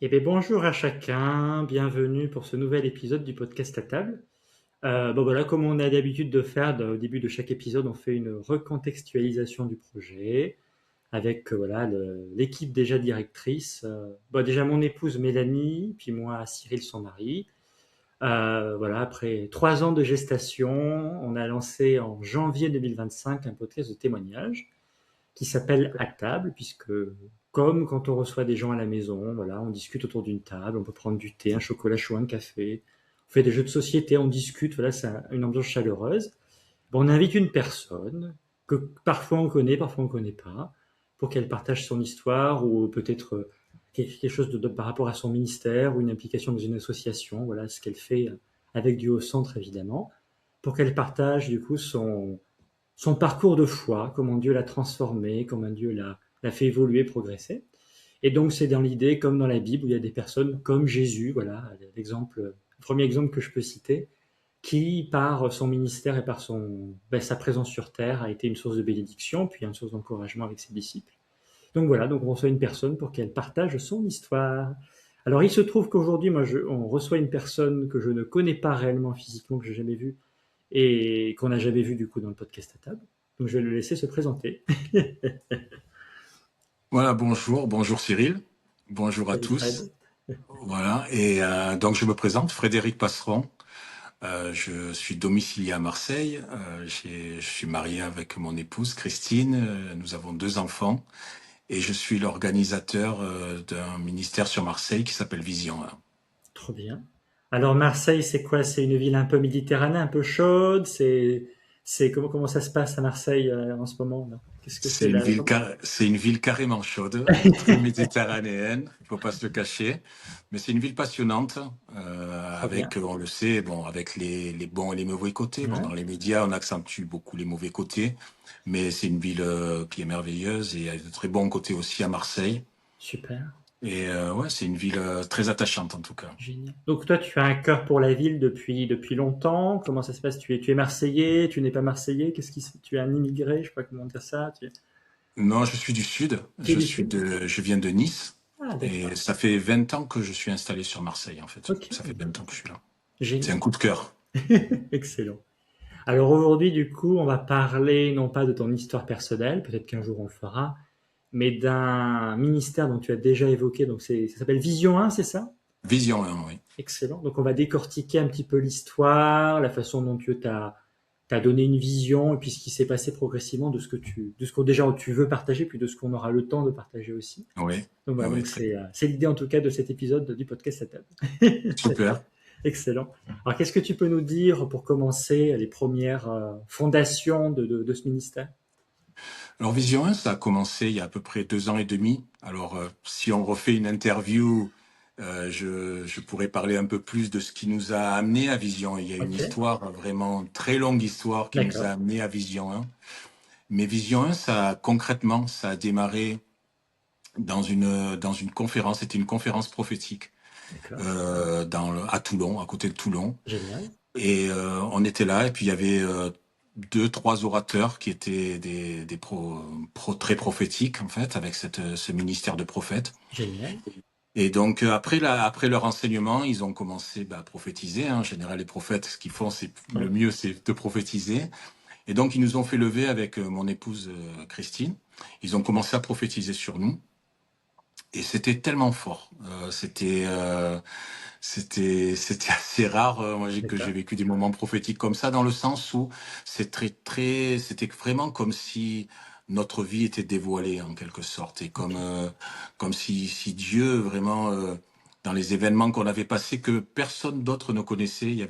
Eh bien, bonjour à chacun, bienvenue pour ce nouvel épisode du podcast à table. Bon voilà, comme on a l'habitude de faire au début de chaque épisode, on fait une recontextualisation du projet avec voilà l'équipe déjà directrice. Déjà mon épouse Mélanie, puis moi Cyril son mari. Voilà, après 3 ans de gestation, on a lancé en janvier 2025 un podcast de témoignages qui s'appelle À table, puisque comme quand on reçoit des gens à la maison, voilà, on discute autour d'une table, on peut prendre du thé, un chocolat chaud, un café, on fait des jeux de société, on discute, voilà, c'est une ambiance chaleureuse. Bon, on invite une personne que parfois on connaît, parfois on connaît pas, pour qu'elle partage son histoire ou peut-être quelque chose par rapport à son ministère ou une implication dans une association, voilà, ce qu'elle fait avec du haut centre évidemment, pour qu'elle partage du coup son parcours de foi, comment Dieu l'a transformé, comment Dieu l'a fait évoluer, progresser. Et donc c'est dans l'idée, comme dans la Bible, où il y a des personnes comme Jésus, voilà, le premier exemple que je peux citer, qui par son ministère et par sa présence sur terre a été une source de bénédiction, puis une source d'encouragement avec ses disciples. Donc voilà, donc on reçoit une personne pour qu'elle partage son histoire. Alors il se trouve qu'aujourd'hui, on reçoit une personne que je ne connais pas réellement physiquement, que j'ai jamais vue, et qu'on n'a jamais vu du coup dans le podcast à table. Donc je vais le laisser se présenter. Voilà, bonjour Cyril, bonjour à Salut tous. Fred. Voilà, et donc je me présente, Frédéric Passeron. Je suis domicilié à Marseille. Je suis marié avec mon épouse Christine. Nous avons 2 enfants et je suis l'organisateur d'un ministère sur Marseille qui s'appelle Vision 1. Trop bien. Alors Marseille, c'est quoi? C'est une ville un peu méditerranéenne, un peu chaude. C'est comment ça se passe à Marseille en ce moment là? Qu'est-ce que c'est là? C'est une ville carrément chaude, très méditerranéenne, il faut pas se le cacher, mais c'est une ville passionnante, Trop bien. avec, on le sait, bon, avec les bons et les mauvais côtés. Bon, Ouais, dans les médias, on accentue beaucoup les mauvais côtés, mais c'est une ville qui est merveilleuse et il y a de très bons côtés aussi à Marseille. super, Et ouais, c'est une ville très attachante en tout cas. génial. Donc toi, tu as un cœur pour la ville depuis longtemps. Comment ça se passe? Tu es Marseillais? Tu n'es pas Marseillais? Tu es un immigré? Je sais pas comment dire ça. Non, je suis du sud, Tu es du sud? je viens de Nice. Ah Et d'accord. ça fait 20 ans que je suis installé sur Marseille, en fait. Ok, Ça fait 20 ans que je suis là. C'est un génial. coup de cœur. Excellent. Alors aujourd'hui, du coup, on va parler non pas de ton histoire personnelle, peut-être qu'un jour on le fera, mais d'un ministère dont tu as déjà évoqué, donc ça s'appelle Vision 1, c'est ça? Vision 1, oui. Excellent. Donc on va décortiquer un petit peu l'histoire, la façon dont Dieu t'a donné une vision, et puis ce qui s'est passé progressivement de ce qu'on déjà tu veux partager, puis de ce qu'on aura le temps de partager aussi. Oui, Donc oui, voilà, oui, donc très c'est l'idée en tout cas de cet épisode du podcast à table. super. Excellent. Alors qu'est-ce que tu peux nous dire pour commencer les premières fondations de ce ministère? Alors, Vision 1, ça a commencé il y a à peu près 2 ans et demi. Alors, si on refait une interview, je pourrais parler un peu plus de ce qui nous a amené à Vision 1. Il y a une Ok, histoire, vraiment très longue histoire qui nous a d'accord, amené à Vision 1. Mais Vision 1, concrètement, ça a démarré dans une conférence. C'était une conférence prophétique d'accord. à Toulon, à côté de Toulon. Génial. Et on était là, et puis il y avait deux, trois orateurs qui étaient des très prophétiques, en fait, avec ce ministère de prophète. Génial. Et donc, après leur enseignement, ils ont commencé à prophétiser. Hein. En général, les prophètes, ce qu'ils font, le Ouais. mieux, c'est de prophétiser. Et donc, ils nous ont fait lever avec mon épouse Christine. Ils ont commencé à prophétiser sur nous. Et c'était tellement fort. C'était assez rare. Moi, que j'ai D'accord. vécu des moments prophétiques comme ça, dans le sens où c'était vraiment comme si notre vie était dévoilée en quelque sorte, et Ok. comme si Dieu vraiment dans les événements qu'on avait passés que personne d'autre ne connaissait. Il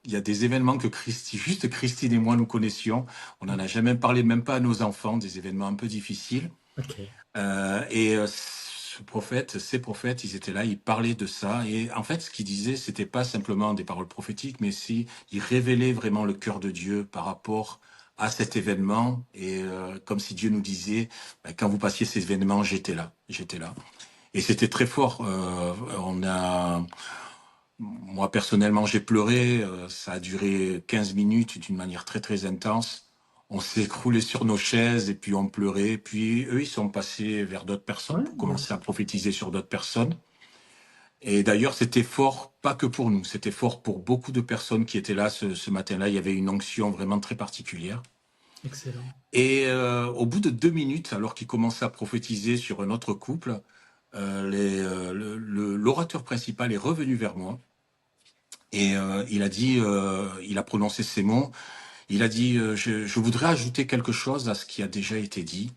y a des événements que juste Christine et moi nous connaissions. On n'en a jamais parlé, même pas à nos enfants, des événements un peu difficiles. Ok. Ces prophètes, ils étaient là, ils parlaient de ça. Et en fait, ce qu'ils disaient, c'était pas simplement des paroles prophétiques, mais si ils révélaient vraiment le cœur de Dieu par rapport à cet événement. Et comme si Dieu nous disait, quand vous passiez ces événements, j'étais là, j'étais là. Et c'était très fort. Moi personnellement, j'ai pleuré. Ça a duré 15 minutes d'une manière très très intense. On s'est écroulé sur nos chaises et puis on pleurait. Puis eux, ils sont passés vers d'autres personnes Ouais, pour commencer à prophétiser sur d'autres personnes. Et d'ailleurs, c'était fort, pas que pour nous, c'était fort pour beaucoup de personnes qui étaient là ce matin-là. Il y avait une onction vraiment très particulière. Excellent. Et au bout de 2 minutes, alors qu'il commençait à prophétiser sur un autre couple, l'orateur principal est revenu vers moi et il a dit, il a prononcé ces mots. Il a dit, je voudrais ajouter quelque chose à ce qui a déjà été dit.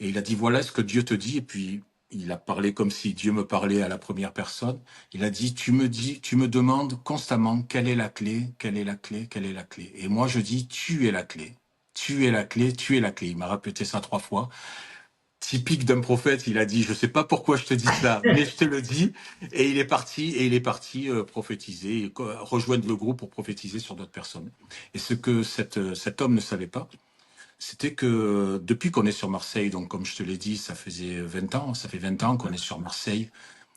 Et il a dit, voilà ce que Dieu te dit. Et puis, il a parlé comme si Dieu me parlait à la première personne. Il a dit, tu me demandes constamment quelle est la clé, quelle est la clé, quelle est la clé. Et moi, je dis, tu es la clé. Tu es la clé, tu es la clé. Il m'a répété ça 3 fois. Typique d'un prophète, il a dit, je sais pas pourquoi je te dis ça, mais je te le dis. Et il est parti prophétiser, rejoindre le groupe pour prophétiser sur d'autres personnes. Et ce que cet homme ne savait pas, c'était que depuis qu'on est sur Marseille, donc comme je te l'ai dit, ça faisait 20 ans, ça fait 20 ans qu'on est sur Marseille.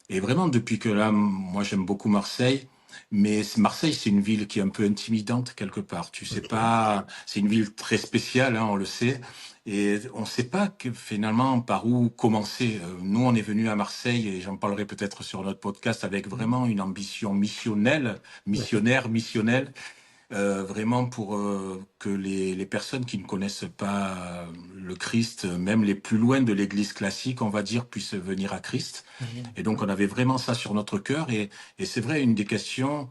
Et vraiment, depuis que là, moi j'aime beaucoup Marseille, mais Marseille, c'est une ville qui est un peu intimidante quelque part. Tu sais Ok. pas, c'est une ville très spéciale, hein, on le sait. Et on ne sait pas que, finalement par où commencer. Nous, on est venu à Marseille, et j'en parlerai peut-être sur notre podcast, avec vraiment une ambition missionnelle, D'accord. missionnelle, vraiment pour que les personnes qui ne connaissent pas le Christ, même les plus loin de l'Église classique, on va dire, puissent venir à Christ. Amen. Et donc on avait vraiment ça sur notre cœur. Et c'est vrai, une des questions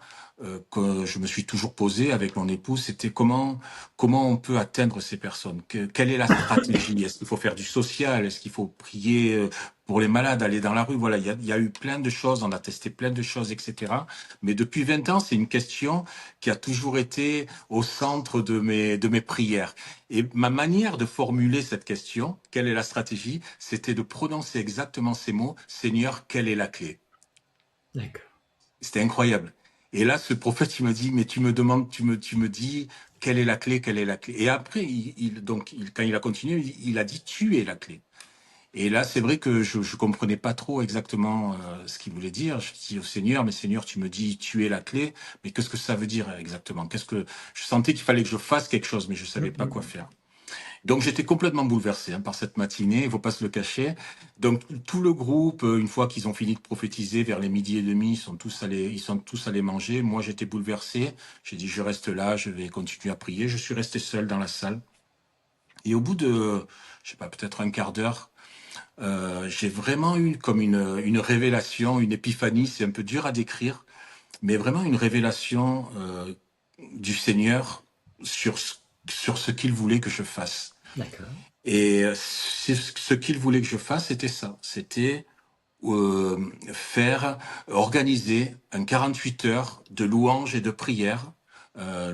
que je me suis toujours posée avec mon épouse, c'était comment on peut atteindre ces personnes. Quelle est la stratégie? Est-ce qu'il faut faire du social? Est-ce qu'il faut prier pour les malades, aller dans la rue? Voilà, il y a eu plein de choses, on a testé plein de choses, etc. Mais depuis 20 ans, c'est une question qui a toujours été au centre de mes prières. Et ma manière de formuler cette question, quelle est la stratégie, c'était de prononcer exactement ces mots, Seigneur, quelle est la clé? D'accord. C'était incroyable. Et là, ce prophète, il me dit, mais tu me demandes, tu me dis, quelle est la clé, quelle est la clé? Et après, quand il a continué, il a dit, tu es la clé. Et là, c'est vrai que je comprenais pas trop exactement ce qu'il voulait dire. Je dis au Seigneur, mais Seigneur, tu me dis, tu es la clé. Mais qu'est-ce que ça veut dire exactement? Je sentais qu'il fallait que je fasse quelque chose, mais je savais pas quoi faire. Donc j'étais complètement bouleversé par cette matinée, il faut pas se le cacher. Donc tout le groupe, une fois qu'ils ont fini de prophétiser vers les midi et demi, ils sont tous allés manger. Moi j'étais bouleversé. J'ai dit je reste là, je vais continuer à prier. Je suis resté seul dans la salle. Et au bout de, je sais pas, peut-être un quart d'heure, j'ai vraiment eu comme une révélation, une épiphanie. C'est un peu dur à décrire, mais vraiment une révélation du Seigneur sur sur ce qu'il voulait que je fasse. D'accord. Et ce qu'il voulait que je fasse, c'était ça. C'était organiser un 48 heures de louanges et de prières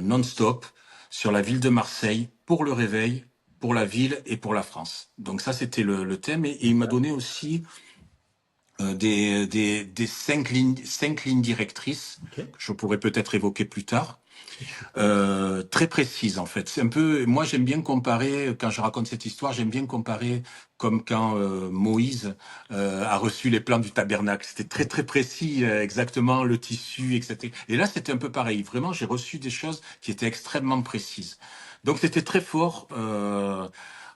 non-stop sur la ville de Marseille pour le réveil, pour la ville et pour la France. Donc ça, c'était le thème. Et il m'a D'accord. donné aussi des 5 lignes directrices Ok. que je pourrais peut-être évoquer plus tard. Je t'écoute. Très précise en fait. C'est un peu, moi j'aime bien comparer quand je raconte cette histoire, j'aime bien comparer comme quand Moïse a reçu les plans du tabernacle. C'était très Ok. très précis, exactement le tissu, etc. Et là c'était un peu pareil. Vraiment, j'ai reçu des choses qui étaient extrêmement précises. Donc c'était très fort.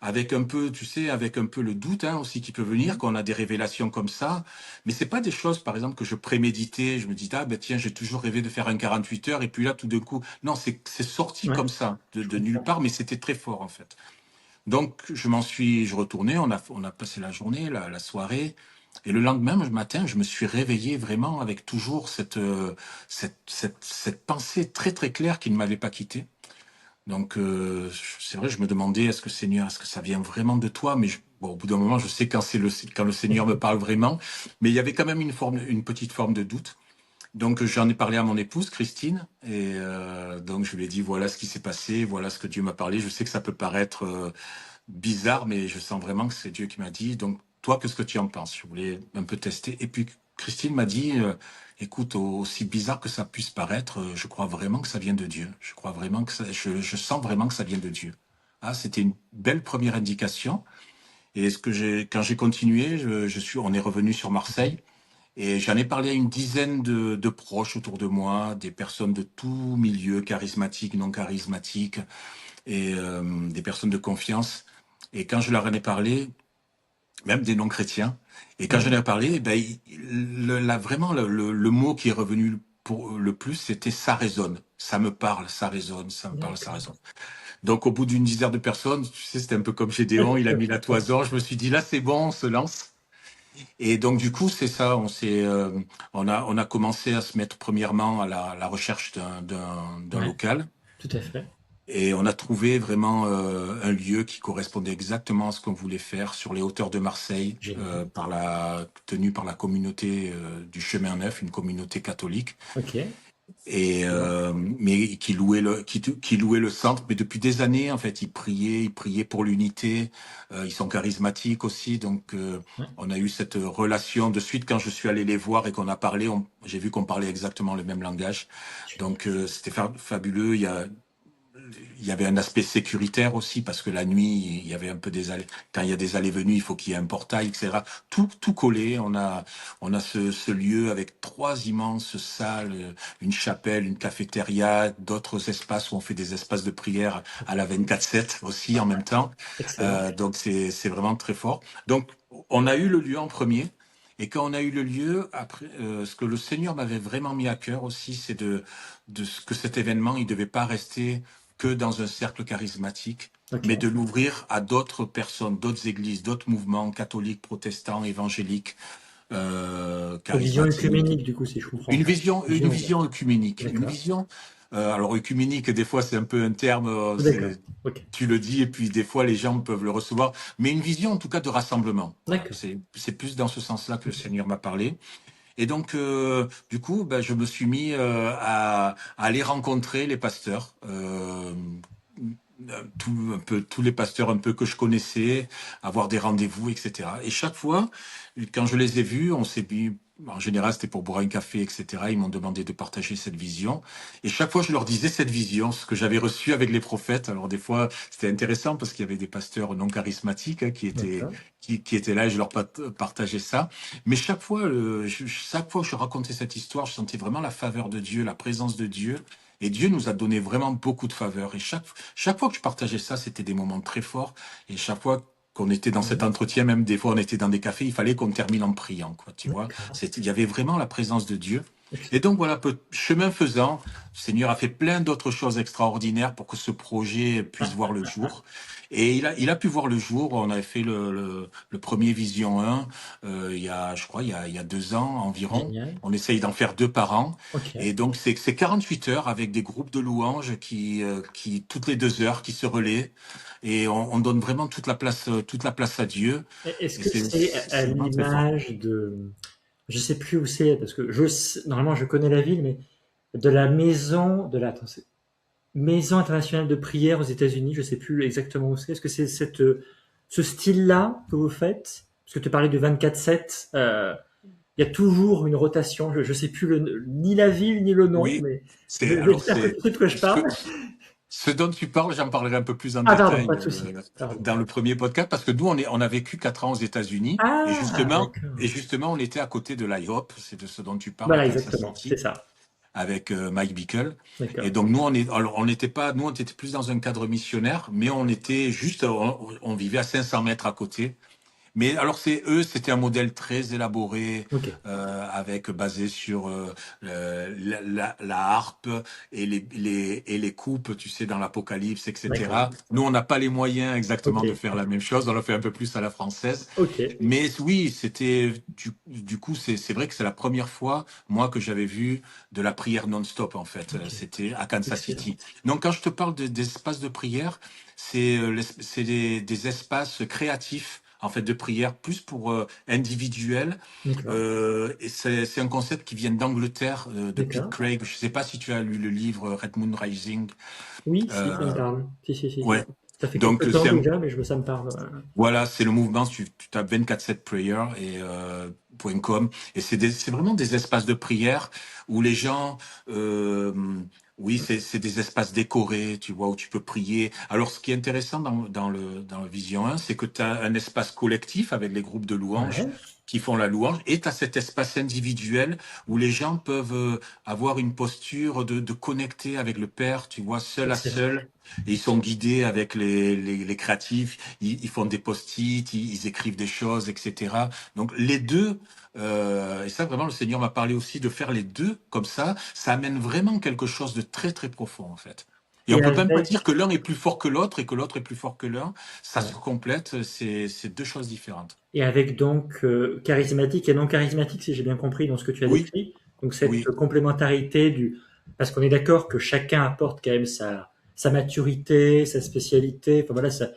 Avec un peu, tu sais, avec un peu le doute hein, aussi qui peut venir Mhm. quand on a des révélations comme ça. Mais c'est pas des choses, par exemple, que je préméditais. Je me dis, ah ben tiens, j'ai toujours rêvé de faire un 48 heures. Et puis là, tout d'un coup, non, c'est sorti Ouais, comme ça, je de nulle comprends. part, mais c'était très fort en fait. Donc je retourné, on a passé la journée, la soirée. Et le lendemain matin, je me suis réveillé vraiment avec toujours cette pensée très très claire qui ne m'avait pas quitté. Donc c'est vrai, je me demandais, est-ce que Seigneur, est-ce que ça vient vraiment de toi? Mais bon, au bout d'un moment, je sais quand le Seigneur me parle vraiment. Mais il y avait quand même une petite forme de doute. Donc j'en ai parlé à mon épouse Christine et donc je lui ai dit voilà ce qui s'est passé, voilà ce que Dieu m'a parlé. Je sais que ça peut paraître bizarre, mais je sens vraiment que c'est Dieu qui m'a dit. Donc toi, qu'est-ce que tu en penses? Je voulais un peu tester. Et puis Christine m'a dit écoute, aussi bizarre que ça puisse paraître, je crois vraiment que ça vient de Dieu. Je crois vraiment que je sens vraiment que ça vient de Dieu. Ah, c'était une belle première indication. Et quand j'ai continué, on est revenu sur Mhm. Marseille. Et j'en ai parlé à une dizaine de proches autour de moi, des personnes de tout milieu, charismatiques, non charismatiques, et des personnes de confiance. Et quand je leur en ai parlé, même des non-chrétiens. Et quand Ouais. j'en ai parlé, ben, vraiment le mot qui est revenu pour le plus, c'était ça résonne, ça me parle, ça résonne, ça me parle, ça D'accord. résonne. Donc au bout d'une dizaine de personnes, tu sais, c'était un peu comme Gédéon, il a mis la toison. Je me suis dit là, c'est bon, on se lance. Et donc du coup, c'est ça. On a commencé à se mettre premièrement à la recherche d'un Ouais, local. tout à fait. Et on a trouvé vraiment un lieu qui correspondait exactement à ce qu'on voulait faire sur les hauteurs de Marseille, Génial. tenu par la communauté du Chemin Neuf, une communauté catholique, Ok. et Bon. mais qui louait le centre. Mais depuis des années, en fait, ils priaient pour l'unité. Ils sont charismatiques aussi, donc Ouais. on a eu cette relation de suite quand je suis allé les voir et qu'on a parlé. J'ai vu qu'on parlait exactement le même langage, Génial. donc c'était fabuleux. Il y avait un aspect sécuritaire aussi parce que la nuit, il y avait un peu des allées. Quand il y a des allées-venues, il faut qu'il y ait un portail, etc. Tout collé. On a ce lieu avec trois immenses salles, une chapelle, une cafétéria, d'autres espaces où on fait des espaces de prière à la 24/7 aussi en même temps. Excellent. Donc c'est vraiment très fort. Donc on a eu le lieu en premier. Et quand on a eu le lieu, après, ce que le Seigneur m'avait vraiment mis à cœur aussi, c'est de ce que cet événement, il devait pas rester que dans un cercle charismatique, Ok. mais de l'ouvrir à d'autres personnes, d'autres églises, d'autres mouvements catholiques, protestants, évangéliques, Vision charismatiques. œcuménique, du coup, si je comprends bien. Une Vision vision ouverte. œcuménique, une D'accord. vision. Alors œcuménique, des fois c'est un peu un terme, D'accord. Ok. tu le dis et puis des fois les gens peuvent le recevoir, mais une vision en tout cas de rassemblement. Voilà, D'accord. c'est plus dans ce sens-là que le Ok. Seigneur m'a parlé. Et donc, du coup, ben, je me suis mis à aller rencontrer les pasteurs, un peu tous les pasteurs un peu que je connaissais, avoir des rendez-vous, etc. Et chaque fois, quand je les ai vus, on s'est mis. En général, c'était pour boire un café, etc. Ils m'ont demandé de partager cette vision. Et chaque fois, je leur disais cette vision, ce que j'avais reçu avec les prophètes. Alors, des fois, c'était intéressant parce qu'il y avait des pasteurs non charismatiques D'accord. qui étaient là et je leur partageais ça. Mais chaque fois que je racontais cette histoire, je sentais vraiment la faveur de Dieu, la présence de Dieu. Et Dieu nous a donné vraiment beaucoup de faveur. Et chaque fois que je partageais ça, c'était des moments très forts. Et chaque fois qu'on était dans cet Ouais. entretien, même des fois on était dans des cafés, il fallait qu'on termine en priant, quoi, tu vois. D'accord. Il y avait vraiment la présence de Dieu. Et Excellent. donc voilà, chemin faisant, le Seigneur a fait plein d'autres choses extraordinaires pour que ce projet puisse voir le jour. Et il a pu voir le jour. On avait fait le premier Vision 1 je crois, il y a 2 ans environ. Génial. On essaye d'en faire 2 par an. Ok. Et donc, c'est 48 heures avec des groupes de louanges toutes les 2 heures, qui se relaient. Et on donne vraiment toute la place à Dieu. Est-ce Et que c'est à c'est vraiment très fort. l'image de... Je sais plus où c'est, parce que normalement je connais la ville, mais de la maison, attends, Maison internationale de prière aux États-Unis, je sais plus exactement où c'est. Est-ce que c'est ce style-là que vous faites? Parce que tu parlais du 24/7. Il y a toujours une rotation. Je sais plus ni la ville ni le nom, Oui, mais alors j'espère que tu sais de quoi je ce, parle. ce dont tu parles, j'en parlerai un peu plus en Ah pardon, détail pas de souci. Pardon. dans le premier podcast parce que nous, on a vécu 4 ans aux États-Unis Ah, d'accord. et justement, on était à côté de l'IHOP, c'est de ce dont tu parles à Voilà, Kansas exactement. C'est City, ça. avec Mike Bickle. Et D'accord. donc nous, alors on n'était pas, nous on était plus dans un cadre missionnaire, mais on était juste, on vivait à 500 mètres à côté. Mais alors c'était un modèle très élaboré, Ok. avec basé sur la harpe et les coupes, tu sais, dans l'Apocalypse, D'accord. etc. Nous, on n'a pas les moyens Ok. exactement de faire la même chose. On l'a fait un peu plus à la française. Ok. Mais oui, c'était du coup, c'est vrai que c'est la première fois, moi, que j'avais vu de la prière non-stop, en fait. Ok. C'était à Kansas Excellent. City. Donc, quand je te parle d'espaces de prière, c'est des espaces créatifs, en fait, de prière, plus pour individuels. D'accord. Et c'est un concept qui vient d'Angleterre, de Pete D'accord. Craig. Je sais pas si tu as lu le livre Red Moon Rising. Oui, si, ça me Euh, parle. Si, si, si, si. ouais. Ça fait Donc, quelques temps déjà, mais ça me parle. voilà, c'est le mouvement, tu tapes 24/7 prayer .com et c'est vraiment des espaces de prière où les gens, euh, oui, c'est des espaces décorés, tu vois, où tu peux prier. Alors, ce qui est intéressant dans le Vision 1, c'est que tu as un espace collectif avec les groupes de louanges, Ouais. qui font la louange, et tu as cet espace individuel où les gens peuvent avoir une posture de connecter avec le Père, tu vois, seul à Excellent. seul. Et ils sont guidés avec les créatifs, ils font des post-it, ils écrivent des choses, etc. Donc les deux, et ça vraiment le Seigneur m'a parlé aussi de faire les deux comme ça amène vraiment quelque chose de très très profond en fait. Et on Et peut même pas avec, dire que l'un est plus fort que l'autre et que l'autre est plus fort que l'un. Ça se ouais. complète, c'est deux choses différentes. Et avec donc charismatique et non charismatique, si j'ai bien compris dans ce que tu as Oui, décrit. Donc cette oui, complémentarité du... Parce qu'on est d'accord que chacun apporte quand même sa maturité, sa spécialité. Enfin voilà, ça,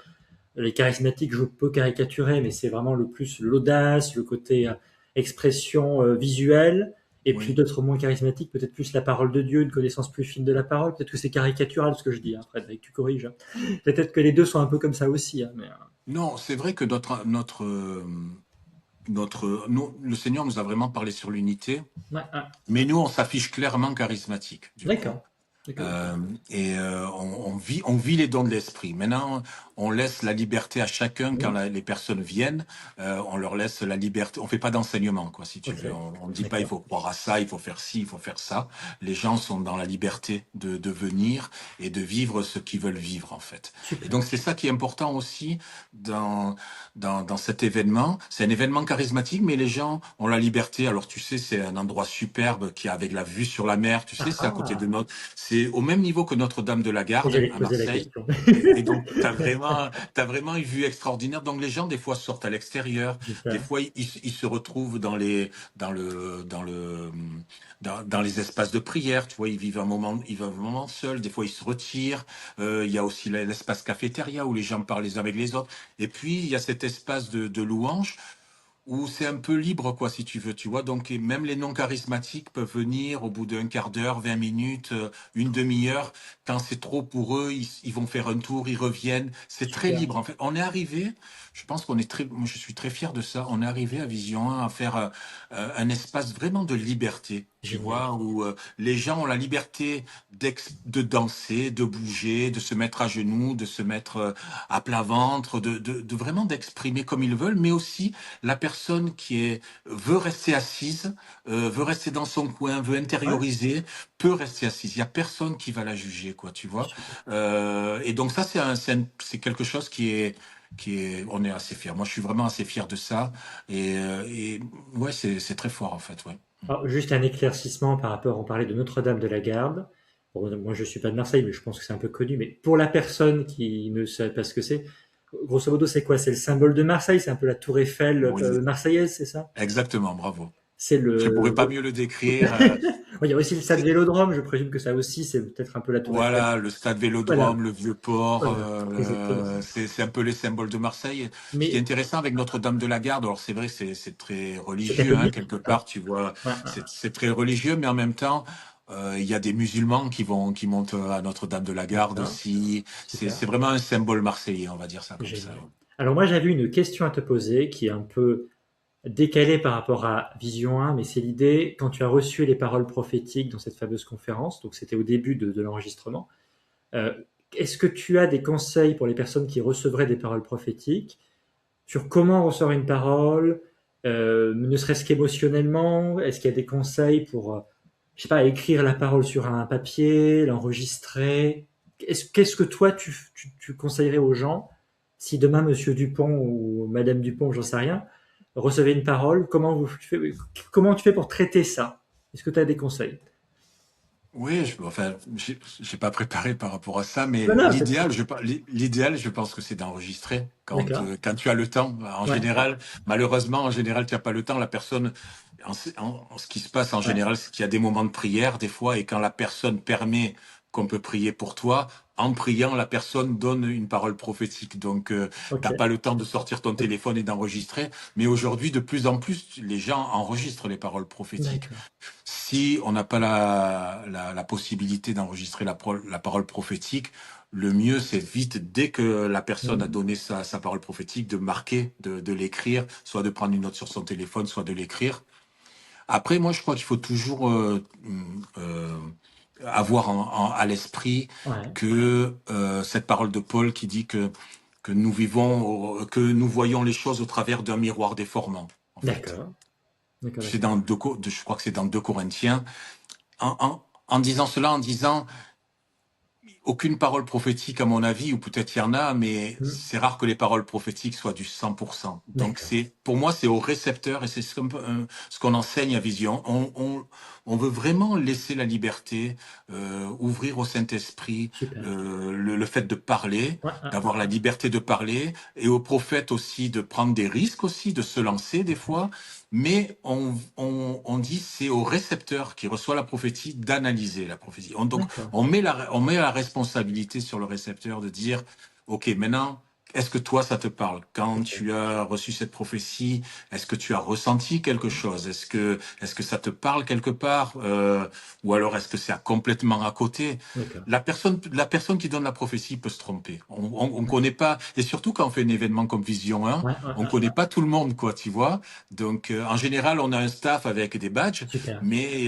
les charismatiques, je peux caricaturer, mais c'est vraiment le plus l'audace, le côté expression visuelle. Et puis oui. d'autres moins charismatiques, peut-être plus la parole de Dieu, une connaissance plus fine de la parole. Peut-être que c'est caricatural ce que je dis, hein, Frédéric, tu corriges. Hein. Peut-être que les deux sont un peu comme ça aussi. Hein, mais, Non, c'est vrai que le Seigneur nous a vraiment parlé sur l'unité, ouais, ouais. mais nous, on s'affiche clairement charismatique, du coup. D'accord. D'accord, ok. On vit les dons de l'esprit. Maintenant, on laisse la liberté à chacun quand Mhm. les personnes viennent. On leur laisse la liberté. On fait pas d'enseignement, quoi, si tu Ok, veux. On ne dit pas il d'accord. faut croire à ça, il faut faire ci, il faut faire ça. Les gens sont dans la liberté de venir et de vivre ce qu'ils veulent vivre, en fait. Et Super. donc, c'est ça qui est important aussi dans cet événement. C'est un événement charismatique, mais les gens ont la liberté. Alors, tu sais, c'est un endroit superbe qui a avec la vue sur la mer. Tu sais, Ah, c'est à côté de ah. notre c'est au même niveau que Notre-Dame de la Et Garde j'allais te à poser la Marseille. question. Et donc, t'as vraiment une vue extraordinaire. Donc, les gens, des fois, sortent à l'extérieur. Des Super. fois, ils se retrouvent dans les espaces de prière. Tu vois, ils vivent un moment seuls. Des fois, ils se retirent. Il y a aussi l'espace cafétéria où les gens parlent les uns avec les autres. Et puis, il y a cet espace de louange où c'est un peu libre, quoi, si tu veux, tu vois. Donc, et même les non charismatiques peuvent venir au bout d'un quart d'heure, 20 minutes, une demi-heure. Quand c'est trop pour eux, ils vont faire un tour, ils reviennent. C'est très Super. libre, en fait. On est arrivé, je pense qu'on est très, moi, je suis très fier de ça. On est arrivé à Vision 1 à faire un espace vraiment de liberté. Tu Génial. vois, où les gens ont la liberté de danser, de bouger, de se mettre à genoux, de se mettre à plat ventre, de vraiment d'exprimer comme ils veulent, mais aussi la personne veut rester assise, veut rester dans son coin, veut Ouais, intérioriser, peut rester assise. Il y a personne qui va la juger, quoi, tu vois. super. Et donc ça, c'est quelque chose on est assez fier. Moi, je suis vraiment assez fier de ça. Et ouais, c'est très fort en fait, ouais. Alors, juste un éclaircissement par rapport, on parlait de Notre-Dame de la Garde. Bon, moi, je suis pas de Marseille, mais je pense que c'est un peu connu. Mais pour la personne qui ne sait pas ce que c'est, grosso modo, c'est quoi? C'est le symbole de Marseille, c'est un peu la tour Eiffel Oui, marseillaise, c'est ça? exactement, bravo. C'est Je pourrais pas le... mieux le décrire. Ouais, il y a aussi le stade Vélodrome, je présume que ça aussi, c'est peut-être un peu la tour Eiffel. Voilà, le stade Voilà, Vélodrome, le Vieux-Port, voilà, exactement. c'est un peu les symboles de Marseille. Ce qui est Mais intéressant avec Notre-Dame de la Garde, alors c'est vrai, c'est très c'est religieux, hein, catholique, quelque voilà. part, tu vois, Ouais, ouais, c'est très religieux, mais en même temps, il y a des musulmans qui montent à Notre-Dame de la ouais. Garde D'accord, aussi. super. C'est vraiment un symbole marseillais, on va dire ça comme ça. Génial. Alors moi, j'avais une question à te poser qui est un peu décalée par rapport à Vision 1, mais c'est l'idée, quand tu as reçu les paroles prophétiques dans cette fameuse conférence, donc c'était au début de l'enregistrement, euh, est-ce que tu as des conseils pour les personnes qui recevraient des paroles prophétiques sur comment recevoir une parole, ne serait-ce qu'émotionnellement? Est-ce qu'il y a des conseils pour, je sais pas, écrire la parole sur un papier, l'enregistrer? Qu'est-ce que toi tu conseillerais aux gens si demain Monsieur Dupont ou Madame Dupont, j'en sais rien, recevait une parole? Comment tu fais pour traiter ça? Est-ce que tu as des conseils? Oui, enfin, j'ai pas préparé par rapport à ça, mais Non, non, peut-être. l'idéal, je pense que c'est d'enregistrer D'accord. quand tu as le temps. En Ouais, ouais, général, malheureusement, en général, tu n'as pas le temps. La personne, ce qui se passe en ouais. général, c'est qu'il y a des moments de prière, des fois, et quand la personne permet qu'on peut prier pour toi, en priant, la personne donne une parole prophétique. Donc, Ok. t'as pas le temps de sortir ton téléphone et d'enregistrer. Mais aujourd'hui, de plus en plus, les gens enregistrent les paroles prophétiques. D'accord. Si on n'a pas la possibilité d'enregistrer la parole prophétique, le mieux, c'est vite, dès que la personne a Mhm. donné sa parole prophétique, de marquer, de l'écrire, soit de prendre une note sur son téléphone, soit de l'écrire. Après, moi, je crois qu'il faut toujours euh, avoir à l'esprit Ouais. que cette parole de Paul qui dit que nous voyons les choses au travers d'un miroir déformant, en fait. D'accord, d'accord, C'est d'accord. je crois que c'est dans 2 Corinthiens. En disant cela, en disant aucune parole prophétique à mon avis, ou peut-être il y en a, mais Hmm. c'est rare que les paroles prophétiques soient du 100%. Donc D'accord, pour moi, c'est au récepteur et c'est ce qu'on enseigne à Vision. On veut vraiment laisser la liberté, ouvrir au Saint-Esprit, super. le fait de parler, Ouais, d'avoir la liberté de parler, et au prophète aussi de prendre des risques aussi, de se lancer des fois. Mais on dit c'est au récepteur qui reçoit la prophétie d'analyser la prophétie. Donc d'accord. on met la responsabilité sur le récepteur de dire, OK, maintenant, est-ce que toi, ça te parle? Quand Ok, tu as reçu cette prophétie, est-ce que tu as ressenti quelque chose? Est-ce que ça te parle quelque part? Ou alors est-ce que c'est complètement à côté? d'accord. La personne qui donne la prophétie peut se tromper. On connaît pas, et surtout quand on fait un événement comme Vision 1, Ouais, ouais, on connaît pas tout le monde, quoi, tu vois. Donc, en général, on a un staff avec des badges, super. mais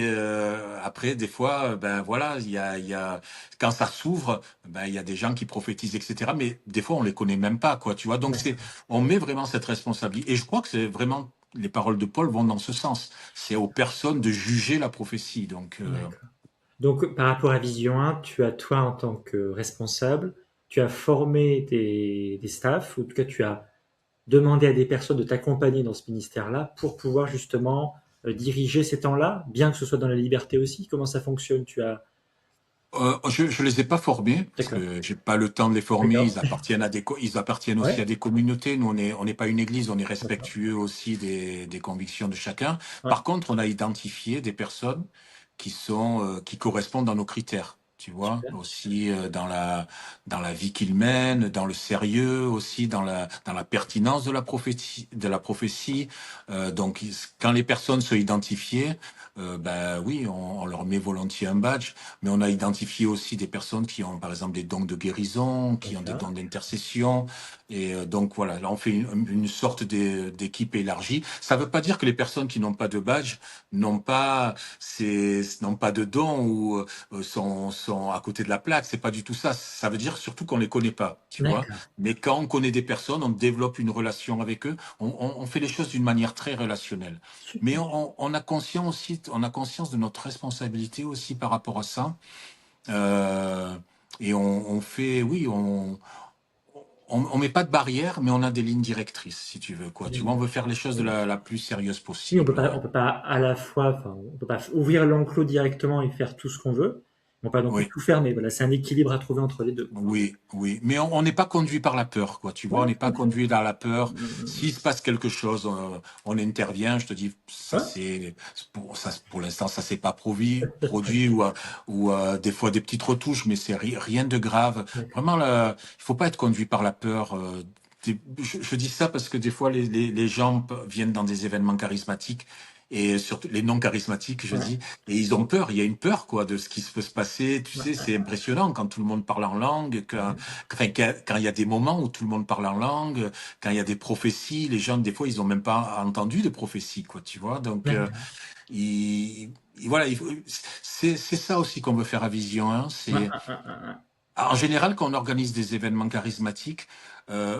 après, des fois, ben voilà, il y a quand ça s'ouvre, ben il y a des gens qui prophétisent, etc. Mais des fois, on les connaît même pas, quoi, tu vois. Donc D'accord, on met vraiment cette responsabilité. Et je crois que c'est vraiment les paroles de Paul vont dans ce sens. C'est aux personnes de juger la prophétie. Donc d'accord. Donc, par rapport à Vision 1, tu as, toi, en tant que responsable, tu as formé des staffs, ou en tout cas, tu as demandé à des personnes de t'accompagner dans ce ministère-là pour pouvoir justement diriger ces temps-là, bien que ce soit dans la liberté aussi. Comment ça fonctionne? Tu as... je les ai pas formés parce D'accord, que j'ai pas le temps de les former. d'accord. Ils appartiennent aussi Ouais, à des communautés. Nous, on n'est pas une église. On est d'accord. respectueux aussi des convictions de chacun. Ouais, Par contre, on a identifié des personnes qui correspondent dans nos critères. Tu vois, super. aussi dans la vie qu'ils mènent, dans le sérieux, aussi dans la pertinence de la prophétie. Donc, quand les personnes sont identifiées, ben oui, on leur met volontiers un badge. Mais on a identifié aussi des personnes qui ont, par exemple, des dons de guérison, qui ont des D'accord. dons d'intercession. Et donc voilà, là on fait une sorte d'équipe élargie. Ça ne veut pas dire que les personnes qui n'ont pas de badge n'ont pas de dons ou sont à côté de la plaque. C'est pas du tout ça. Ça veut dire surtout qu'on les connaît pas, tu vois. D'accord. Mais quand on connaît des personnes, on développe une relation avec eux. On fait les choses d'une manière très relationnelle. Mais Super. on a conscience de notre responsabilité aussi par rapport à ça. Euh, et on fait, oui, on met pas de barrière, mais on a des lignes directrices, si tu veux, quoi. Tu vois, on Génial. veut faire les choses de la plus sérieuse Oui, possible. on peut pas à la fois, enfin, on peut pas ouvrir l'enclos directement et faire tout ce qu'on veut. On peut pas non plus Oui. tout fermer. Voilà, c'est un équilibre à trouver entre les deux, quoi. Oui, oui, mais on n'est pas conduit par la peur, quoi. Tu vois, on Ouais, n'est tout pas à fait. conduit dans la peur. Mm. S'il se passe quelque chose, on intervient. Je te dis, Ouais, pour l'instant, ça s'est pas produit ou des fois des petites retouches, mais c'est rien de grave. d'accord. Vraiment, là, il faut pas être conduit par la peur. Je dis ça parce que des fois, les gens viennent dans des événements charismatiques. Et surtout les non charismatiques, je Ouais, dis, et ils ont peur. Il y a une peur, quoi, de ce qui se peut se passer. Tu sais, ouais, c'est impressionnant quand tout le monde parle en langue, quand il y a des moments où tout le monde parle en langue, quand il y a des prophéties, les gens, des fois, ils ont même pas entendu de prophéties, quoi, tu vois. Donc, d'accord. voilà, c'est ça aussi qu'on veut faire à Vision 1. Ouais, C'est en général, quand on organise des événements charismatiques,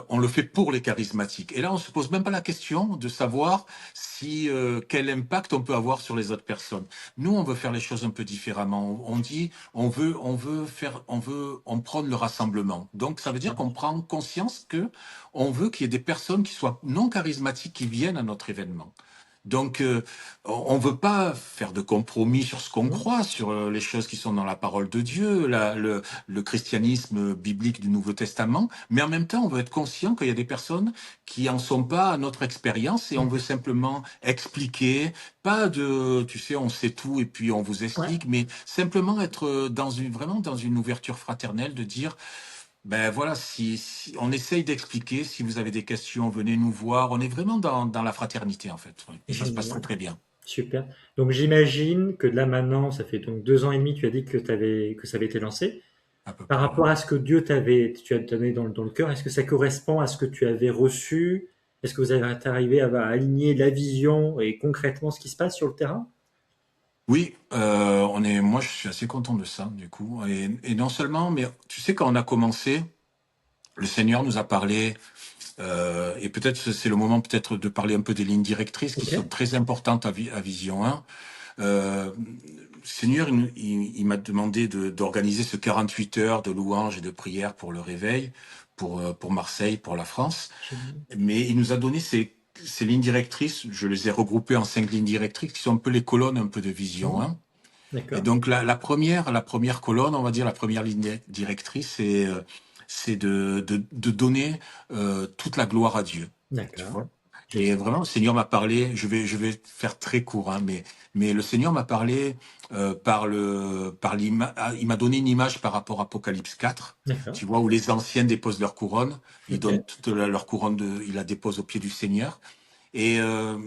on le fait pour les charismatiques. Et là, on se pose même pas la question de savoir si quel impact on peut avoir sur les autres personnes. Nous, on veut faire les choses un peu différemment. On dit, on prône le rassemblement. Donc, ça veut dire qu'on prend conscience que on veut qu'il y ait des personnes qui soient non charismatiques qui viennent à notre événement. Donc, on veut pas faire de compromis sur ce qu'on ouais. croit, sur les choses qui sont dans la parole de Dieu, le christianisme biblique du Nouveau Testament, mais en même temps, on veut être conscient qu'il y a des personnes qui en sont pas à notre expérience et on veut D'accord. simplement expliquer, pas de, tu sais, on sait tout et puis on vous Ouais. explique, mais simplement être vraiment dans une ouverture fraternelle de dire, ben voilà, si on essaye d'expliquer, si vous avez des questions, venez nous voir. On est vraiment dans la fraternité, en fait. Oui. Et ça se passe très, Génial. très bien. Super. Donc j'imagine que là maintenant, ça fait donc 2 ans et demi, tu as dit que que ça avait été lancé. À peu Par près, oui. rapport à ce que Dieu tu as donné dans le cœur, est-ce que ça correspond à ce que tu avais reçu? Est-ce que vous avez arrivé à aligner la vision et concrètement ce qui se passe sur le terrain? Oui, moi, je suis assez content de ça, du coup. Et non seulement, mais tu sais, quand on a commencé, le Seigneur nous a parlé. Et peut-être c'est le moment peut-être de parler un peu des lignes directrices qui Ok. sont très importantes à Vision 1. Euh, Seigneur, il m'a demandé d'organiser ce 48 heures de louanges et de prières pour le réveil, pour Marseille, pour la France. Génial. Mais il nous a donné ces lignes directrices, je les ai regroupées en 5 lignes directrices, qui sont un peu les colonnes un peu de Vision Mhm. 1. Et D'accord. donc la première colonne, on va dire la première ligne directrice, c'est de donner toute la gloire à Dieu. Tu D'accord. vois. Et Génial. vraiment, le Seigneur m'a parlé. Je vais faire très court, hein, mais le Seigneur m'a parlé il m'a donné une image par rapport à Apocalypse 4. D'accord. Tu vois où les anciens déposent leur couronne, ils donnent Ok. toute leur couronne ils la déposent au pied du Seigneur. Et, euh,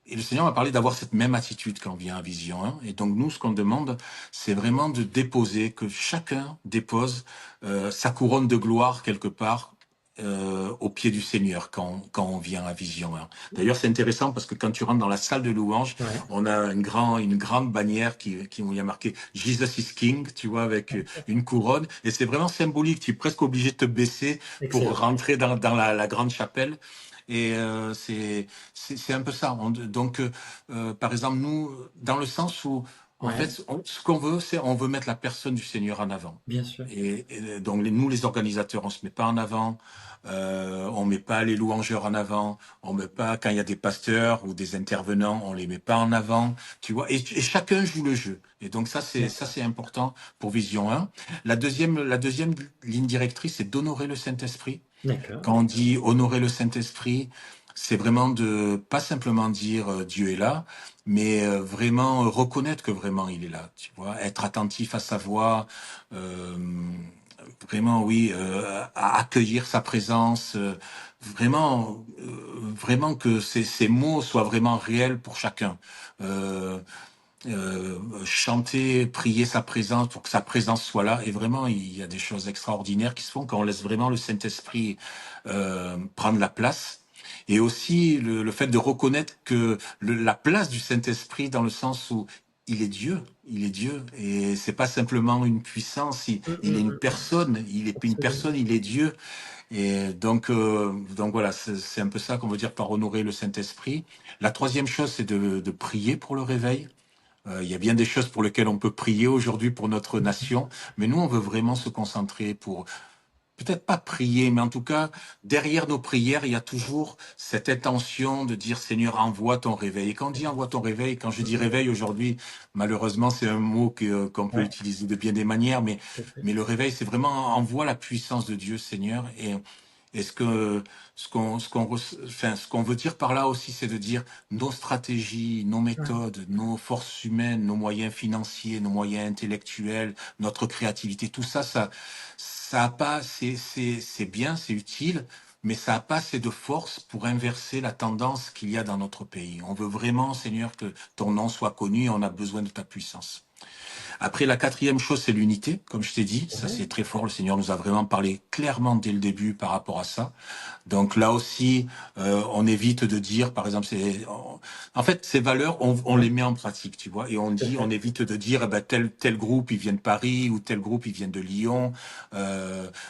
et le Seigneur m'a parlé d'avoir cette même attitude quand on vient à Vision 1. Et donc nous, ce qu'on demande, c'est vraiment de déposer, que chacun dépose sa couronne de gloire quelque part au pied du Seigneur quand on vient à Vision 1. D'ailleurs, c'est intéressant parce que quand tu rentres dans la salle de louange, Ouais. on a une grande bannière qui où il y a marqué Jesus is King, tu vois, avec une couronne. Et c'est vraiment symbolique. Tu es presque obligé de te baisser pour Excellent. rentrer dans la grande chapelle. Et c'est un peu ça. Par exemple, nous, dans le sens où, en Ouais. fait, ce qu'on veut, c'est on veut mettre la personne du Seigneur en avant. Bien sûr. Et donc, nous, les organisateurs, on se met pas en avant. On met pas les louangeurs en avant. On met pas quand il y a des pasteurs ou des intervenants, on les met pas en avant. Tu vois. Et chacun joue le jeu. Et donc D'accord. c'est important pour Vision 1. La deuxième ligne directrice, c'est d'honorer le Saint-Esprit. D'accord. Quand on dit honorer le Saint-Esprit, c'est vraiment de pas simplement dire Dieu est là, mais vraiment reconnaître que vraiment il est là. Tu vois, être attentif à sa voix, euh, vraiment oui, à accueillir sa présence, vraiment que ces mots soient vraiment réels pour chacun. Euh, Chanter, prier sa présence pour que sa présence soit là. Et vraiment, il y a des choses extraordinaires qui se font quand on laisse vraiment le Saint-Esprit prendre la place. Et aussi le fait de reconnaître que la place du Saint-Esprit dans le sens où il est Dieu, et c'est pas simplement une puissance, il est une Mm. personne, il est une Absolument. personne, il est Dieu. Et donc voilà, c'est un peu ça qu'on veut dire par honorer le Saint-Esprit. La troisième chose, c'est de prier pour le réveil. Il y a bien des choses pour lesquelles on peut prier aujourd'hui pour notre nation, mais nous, on veut vraiment se concentrer pour, peut-être pas prier, mais en tout cas, derrière nos prières, il y a toujours cette intention de dire, Seigneur, envoie ton réveil. Et quand on dit envoie ton réveil, quand je dis Mm. réveil aujourd'hui, malheureusement, c'est un mot qu'on peut Ouais. utiliser de bien des manières, Tout à fait. mais le réveil, c'est vraiment envoie la puissance de Dieu, Seigneur. Et ce qu'on veut dire par là aussi, c'est de dire nos stratégies, nos Ouais. méthodes, nos forces humaines, nos moyens financiers, nos moyens intellectuels, notre créativité, tout ça, ça a pas, c'est bien, c'est utile, mais ça a pas assez de force pour inverser la tendance qu'il y a dans notre pays. On veut vraiment, Seigneur, que ton nom soit connu et on a besoin de ta puissance. Après, la quatrième chose, c'est l'unité. Comme je t'ai dit, ça Ouais. c'est très fort. Le Seigneur nous a vraiment parlé clairement dès le début par rapport à ça. Donc là aussi, on évite de dire, par exemple, en fait, ces valeurs, on Ouais. les met en pratique, tu vois, et Tout à on fait. évite de dire, eh ben, tel groupe, ils viennent de Paris, ou tel groupe, ils viennent de Lyon.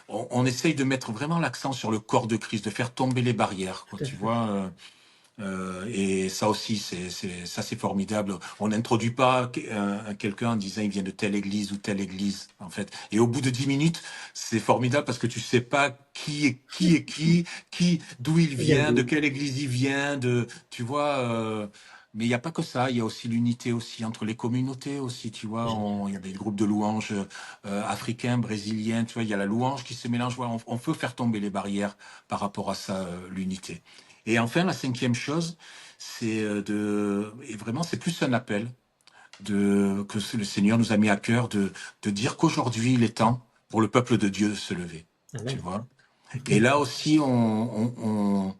On essaye de mettre vraiment l'accent sur le corps de Christ, de faire tomber les barrières, quoi, Tout à tu fait. vois. Et ça aussi, ça c'est formidable. On n'introduit pas quelqu'un en disant il vient de telle église ou telle église, en fait. Et au bout de 10 minutes, c'est formidable parce que tu sais pas d'où il Il vient vient, de d'où? quelle église il vient, tu vois. Mais il n'y a pas que ça, il y a aussi l'unité aussi entre les communautés aussi, tu vois. Génial. Il y a des groupes de louanges africains, brésiliens, tu vois. Il y a la louange qui se mélange. Voilà, on peut faire tomber les barrières par rapport à ça, l'unité. Et enfin, la cinquième chose, et vraiment, c'est plus un appel le Seigneur nous a mis à cœur de dire qu'aujourd'hui, il est temps pour le peuple de Dieu de se lever. Tu Amen. vois? Ok. Et là aussi, on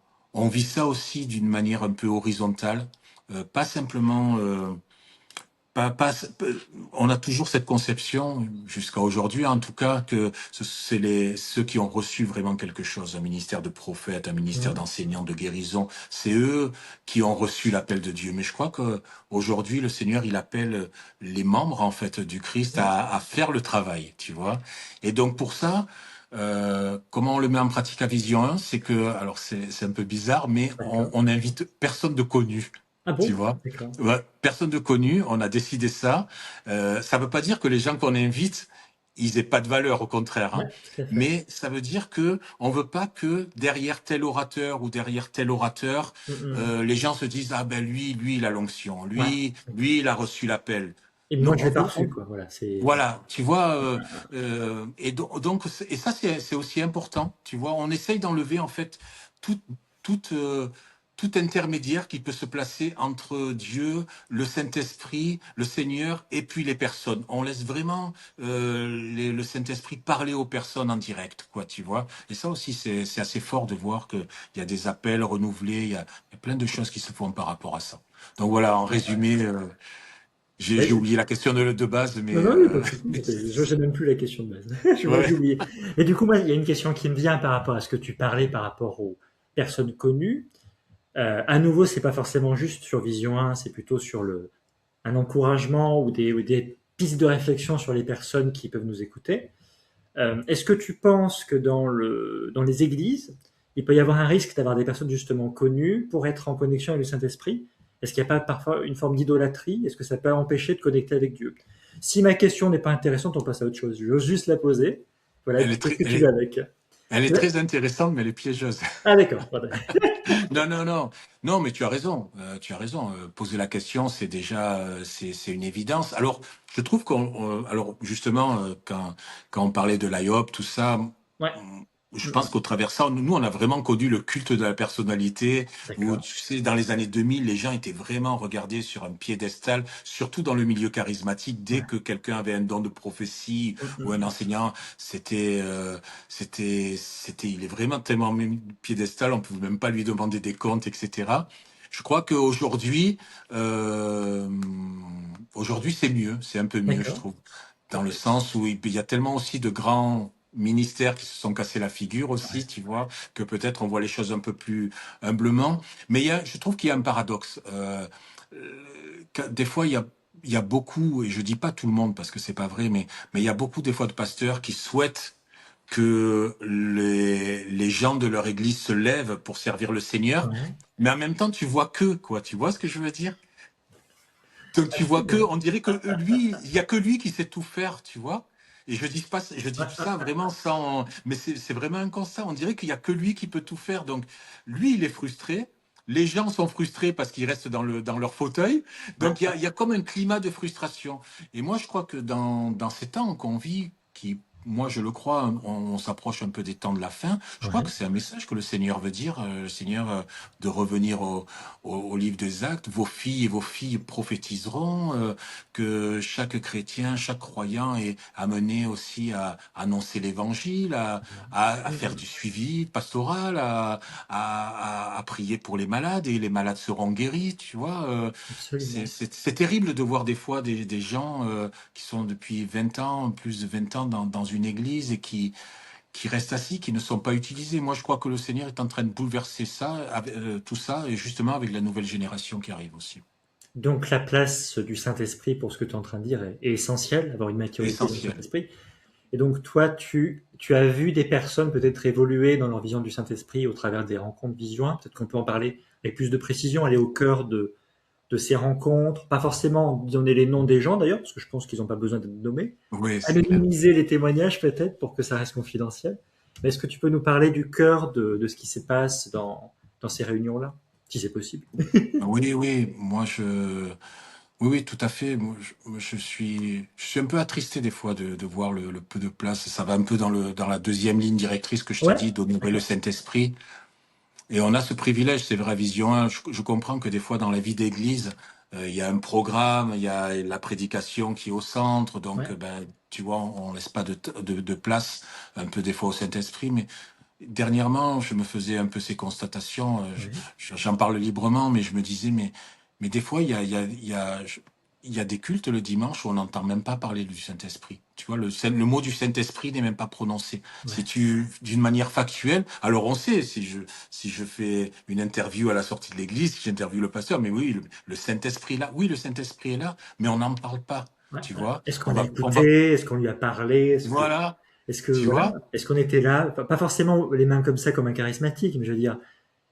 vit ça aussi d'une manière un peu horizontale, pas simplement, pas, pas- on a toujours cette conception, jusqu'à aujourd'hui en tout cas, que c'est ceux qui ont reçu vraiment quelque chose, un ministère de prophète, un ministère Mhm. d'enseignant, de guérison, c'est eux qui ont reçu l'appel de Dieu. Mais je crois que aujourd'hui, le Seigneur, il appelle les membres en fait du Christ Ouais. à faire le travail, tu vois. Et donc pour ça, Comment on le met en pratique à Vision 1, c'est que, alors c'est un peu bizarre, mais D'accord. on invite personne de connu, Ah tu bon? vois. D'accord. Ouais, personne de connu, on a décidé ça. Ça veut pas dire que les gens qu'on invite, ils aient pas de valeur, au contraire, Ouais, hein. tout à fait. Mais ça veut dire que on veut pas que derrière tel orateur ou derrière tel orateur, Mm, les gens se disent ah ben lui il a l'onction, ouais, d'accord. lui il a reçu l'appel. Et moi, Non, je vais par-dessus, quoi. Voilà, c'est. voilà, tu vois, et ça c'est aussi important, tu vois, on essaye d'enlever en fait tout, tout, tout intermédiaire qui peut se placer entre Dieu, le Saint-Esprit, le Seigneur et puis les personnes. On laisse vraiment le Saint-Esprit parler aux personnes en direct, quoi, tu vois. Et ça aussi c'est assez fort de voir qu'il y a des appels renouvelés, il y a plein de choses qui se font par rapport à ça. Donc voilà, en Ouais, ouais. résumé. J'ai Ouais, oublié la question de base, non, mais non, il n'y a pas de souci. Je n'ai même plus la question de base. J'ai ouais, oublié. Et du coup, moi, il y a une question qui me vient par rapport à ce que tu parlais par rapport aux personnes connues. À nouveau, c'est pas forcément juste sur Vision 1, c'est plutôt sur un encouragement ou des pistes de réflexion sur les personnes qui peuvent nous écouter. Est-ce que tu penses que dans les églises, il peut y avoir un risque d'avoir des personnes justement connues pour être en connexion avec le Saint-Esprit? Est-ce qu'il n'y a pas parfois une forme d'idolâtrie? Est-ce que ça peut empêcher de connecter avec Dieu? Si ma question n'est pas intéressante, on passe à autre chose. Je veux juste la poser. Voilà, et elle puis est qu'est-ce très, que tu veux avec? elle est très intéressante, mais elle est piégeuse. Ah d'accord. Voilà. Non, non, non, non, mais tu as raison, tu as raison. Poser la question, c'est déjà, c'est une évidence. Alors, je trouve alors justement, quand on parlait de l'IOP, tout ça, Ouais. je Mm, pense mm. qu'au travers ça, nous, on a vraiment connu le culte de la personnalité, où D'accord. tu sais, dans les années 2000, les gens étaient vraiment regardés sur un piédestal, surtout dans le milieu charismatique. Dès Ouais. que quelqu'un avait un don de prophétie Mm, ou un mm. enseignant, il est vraiment tellement mis piédestal, on pouvait même pas lui demander des comptes, etc. Je crois qu'aujourd'hui, aujourd'hui c'est mieux, c'est un peu mieux, je D'accord. trouve, dans le Ok. sens où il y a tellement aussi de grands ministères qui se sont cassés la figure Ouais. aussi, tu vois, que peut-être on voit les choses un peu plus humblement. Mais je trouve qu'il y a un paradoxe. Des fois, il y a beaucoup, et je dis pas tout le monde parce que c'est pas vrai, mais il y a beaucoup des fois de pasteurs qui souhaitent que les gens de leur église se lèvent pour servir le Seigneur, Ouais. mais en même temps, tu vois que, quoi, tu vois ce que je veux dire? Donc tu vois que, Absolument. on dirait que lui, il y a que lui qui sait tout faire, tu vois. Et je dis pas, je dis Ouais, tout ouais, ça vraiment sans, mais c'est vraiment un constat. On dirait qu'il y a que lui qui peut tout faire. Donc lui, il est frustré. Les gens sont frustrés parce qu'ils restent dans leur fauteuil. ouais. Donc il y a comme un climat de frustration. Et moi, je crois que dans ces temps qu'on vit, qui, moi, je le crois, on s'approche un peu des temps de la fin. Je crois que Ouais. c'est un message que le Seigneur veut dire, le Seigneur, de revenir au livre des Actes. Vos filles et vos filles prophétiseront, que chaque chrétien, chaque croyant est amené aussi à annoncer l'évangile, à faire Mm, du suivi pastoral, à prier pour les malades et les malades seront guéris, tu vois. absolument. C'est terrible de voir des fois des gens qui sont depuis 20 ans, plus de 20 ans dans une église et qui restent assis, qui ne sont pas utilisés. Moi, je crois que le Seigneur est en train de bouleverser ça, tout ça, et justement avec la nouvelle génération qui arrive aussi. Donc la place du Saint-Esprit, pour ce que tu es en train de dire, est essentielle, avoir une maturité dans le Essentiel. Saint-Esprit. Et donc toi, tu as vu des personnes peut-être évoluer dans leur vision du Saint-Esprit au travers des rencontres Vision 1. Peut-être qu'on peut en parler avec plus de précision, aller au cœur de ces rencontres, pas forcément donner les noms des gens d'ailleurs, parce que je pense qu'ils n'ont pas besoin d'être nommés, Oui, c'est clair. anonymiser les témoignages peut-être pour que ça reste confidentiel. Mais est-ce que tu peux nous parler du cœur de ce qui se passe dans ces réunions-là, si c'est possible? Oui, oui, oui, oui, tout à fait. Moi, je suis un peu attristé des fois de voir le peu de place. Ça va un peu dans la deuxième ligne directrice que je t'ai Ouais, dit, d'honorer le d'accord. Saint-Esprit. Et on a ce privilège, c'est vrai, Vision 1. Je comprends que des fois, dans la vie d'église, il y a un programme, il y a la prédication qui est au centre. Donc, Ouais, ben, tu vois, on laisse pas de place un peu des fois au Saint-Esprit. Mais dernièrement, je me faisais un peu ces constatations. ouais. J'en parle librement, mais je me disais, mais des fois, il y a des cultes le dimanche où on n'entend même pas parler du Saint-Esprit. Tu vois, le mot du Saint-Esprit n'est même pas prononcé. Si Ouais. tu, d'une manière factuelle, alors on sait, si je fais une interview à la sortie de l'église, si j'interviewe le pasteur, mais oui, le Saint-Esprit est là. Oui, le Saint-Esprit est là, mais on n'en parle pas. Ouais, Tu ouais. vois, Est-ce qu'on on l'a va, écouté? Est-ce qu'on lui a parlé? Est-ce que... voilà. Est-ce que tu voilà, vois? est-ce qu'on était là, pas forcément les mains comme ça comme un charismatique, mais je veux dire,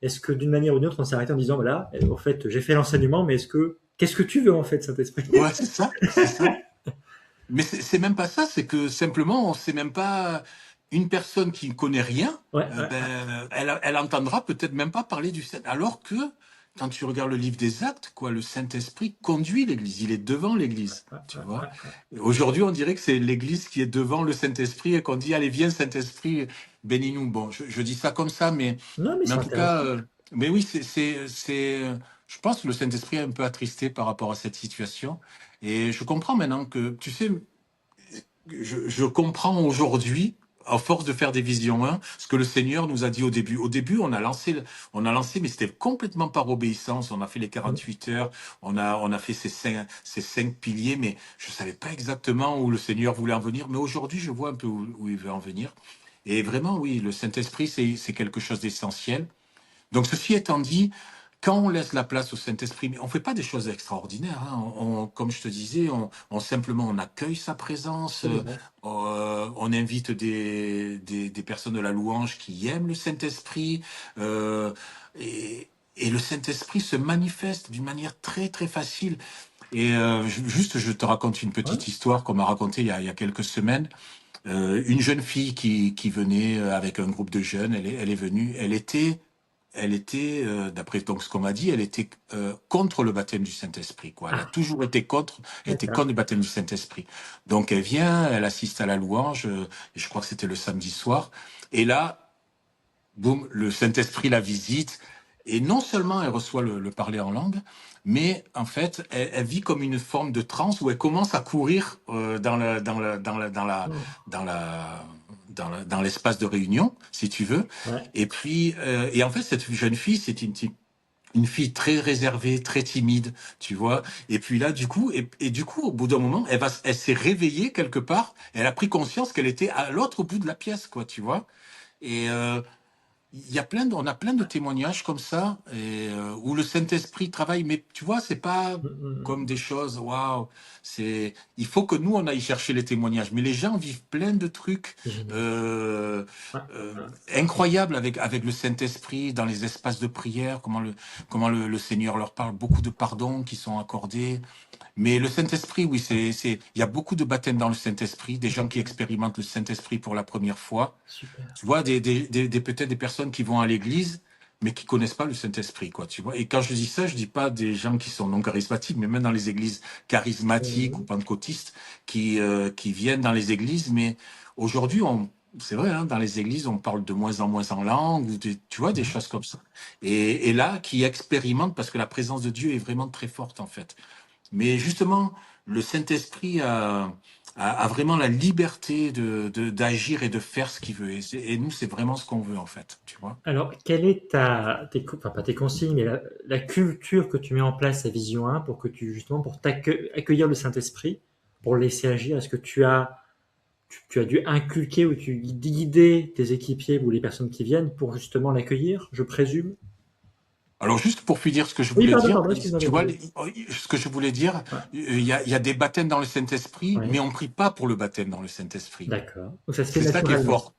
est-ce que d'une manière ou d'une autre on s'est arrêté en disant voilà, au fait j'ai fait l'enseignement, mais qu'est-ce que tu veux en fait Saint-Esprit? Ouais, c'est ça, c'est ça. Mais c'est même pas ça, c'est que simplement, on sait même pas une personne qui ne connaît rien, Ouais, ouais, ben, elle entendra peut-être même pas parler du Saint. Alors que quand tu regardes le livre des Actes, quoi, le Saint-Esprit conduit l'Église, il est devant l'Église, ouais, tu ouais, vois. ouais. Et aujourd'hui, on dirait que c'est l'Église qui est devant le Saint-Esprit et qu'on dit allez viens Saint-Esprit, bénis-nous. Bon, je dis ça comme ça, Non, mais mais c'est en tout cas, intéressant. mais oui, je pense que le Saint-Esprit est un peu attristé par rapport à cette situation. Et je comprends maintenant que, tu sais, je comprends aujourd'hui, à force de faire des visions 1, ce que le Seigneur nous a dit au début. Au début, on a lancé, mais c'était complètement par obéissance. On a fait les Mm. 48 heures, on a fait ces cinq piliers, mais je savais pas exactement où le Seigneur voulait en venir. Mais aujourd'hui, je vois un peu où il veut en venir. Et vraiment, oui, le Saint-Esprit, c'est quelque chose d'essentiel. Donc, ceci étant dit, quand on laisse la place au Saint-Esprit, mais on fait pas des choses extraordinaires, hein. Comme je te disais, simplement on accueille sa présence, Absolument. on invite des personnes de la louange qui aiment le Saint-Esprit, et le Saint-Esprit se manifeste d'une manière très très facile. Et juste, je te raconte une Ouais, petite histoire qu'on m'a racontée il y a quelques semaines. Une jeune fille qui venait avec un groupe de jeunes, elle est venue, elle était, d'après donc ce qu'on m'a dit, elle était contre le baptême du Saint-Esprit, quoi. Elle a ah, toujours été contre, elle était d'accord. contre le baptême du Saint-Esprit. Donc elle vient, elle assiste à la louange, et je crois que c'était le samedi soir, et là, boum, le Saint-Esprit la visite, et non seulement elle reçoit le parler en langue, mais en fait, elle vit comme une forme de transe où elle commence à courir Mm. dans l'espace de réunion, si tu veux. Ouais, Et puis, et en fait, cette jeune fille, c'est une fille très réservée, très timide, tu vois. Et puis là, et du coup, au bout d'un moment, elle s'est réveillée quelque part. Elle a pris conscience qu'elle était à l'autre bout de la pièce, quoi, tu vois. Et on a plein de témoignages comme ça, et, où le Saint-Esprit travaille, mais tu vois, c'est pas mm, mm, comme mm. des choses, waouh, il faut que nous, on aille chercher les témoignages, mais les gens vivent plein de trucs, C'est génial. euh, Ouais, incroyables avec le Saint-Esprit, dans les espaces de prière, comment le Seigneur leur parle, beaucoup de pardons qui sont accordés, mais le Saint-Esprit, oui, il y a beaucoup de baptêmes dans le Saint-Esprit, des gens qui génial. expérimentent le Saint-Esprit pour la première fois. Super. Tu vois, peut-être des personnes qui vont à l'église, mais qui connaissent pas le Saint-Esprit, quoi, tu vois. Et quand je dis ça, je dis pas des gens qui sont non charismatiques, mais même dans les églises charismatiques ou Mm. pentecôtistes qui viennent dans les églises. Mais aujourd'hui, c'est vrai, hein, dans les églises, on parle de moins en langue, tu vois, des Ouais. choses comme ça. Et là, qui expérimentent parce que la présence de Dieu est vraiment très forte, en fait. Mais justement, le Saint-Esprit a vraiment la liberté d'agir et de faire ce qu'il veut. Et nous, c'est vraiment ce qu'on veut, en fait. Tu vois? Alors, quelle est enfin pas tes consignes, mais la culture que tu mets en place à Vision 1 pour que justement, pour accueillir le Saint-Esprit, pour le laisser agir? Est-ce que tu as dû inculquer ou tu guider tes équipiers ou les personnes qui viennent pour justement l'accueillir, je présume? Alors, juste pour finir ce que je Oui, voulais pardon, dire, pardon, excuse-moi, tu vois, vas-y. ce que je voulais dire, Ouais, il y a des baptêmes dans le Saint-Esprit, mais ouais, on prie pas pour le baptême dans le Saint-Esprit. d'accord. Donc ça se fait C'est ça qui est naturellement. fort.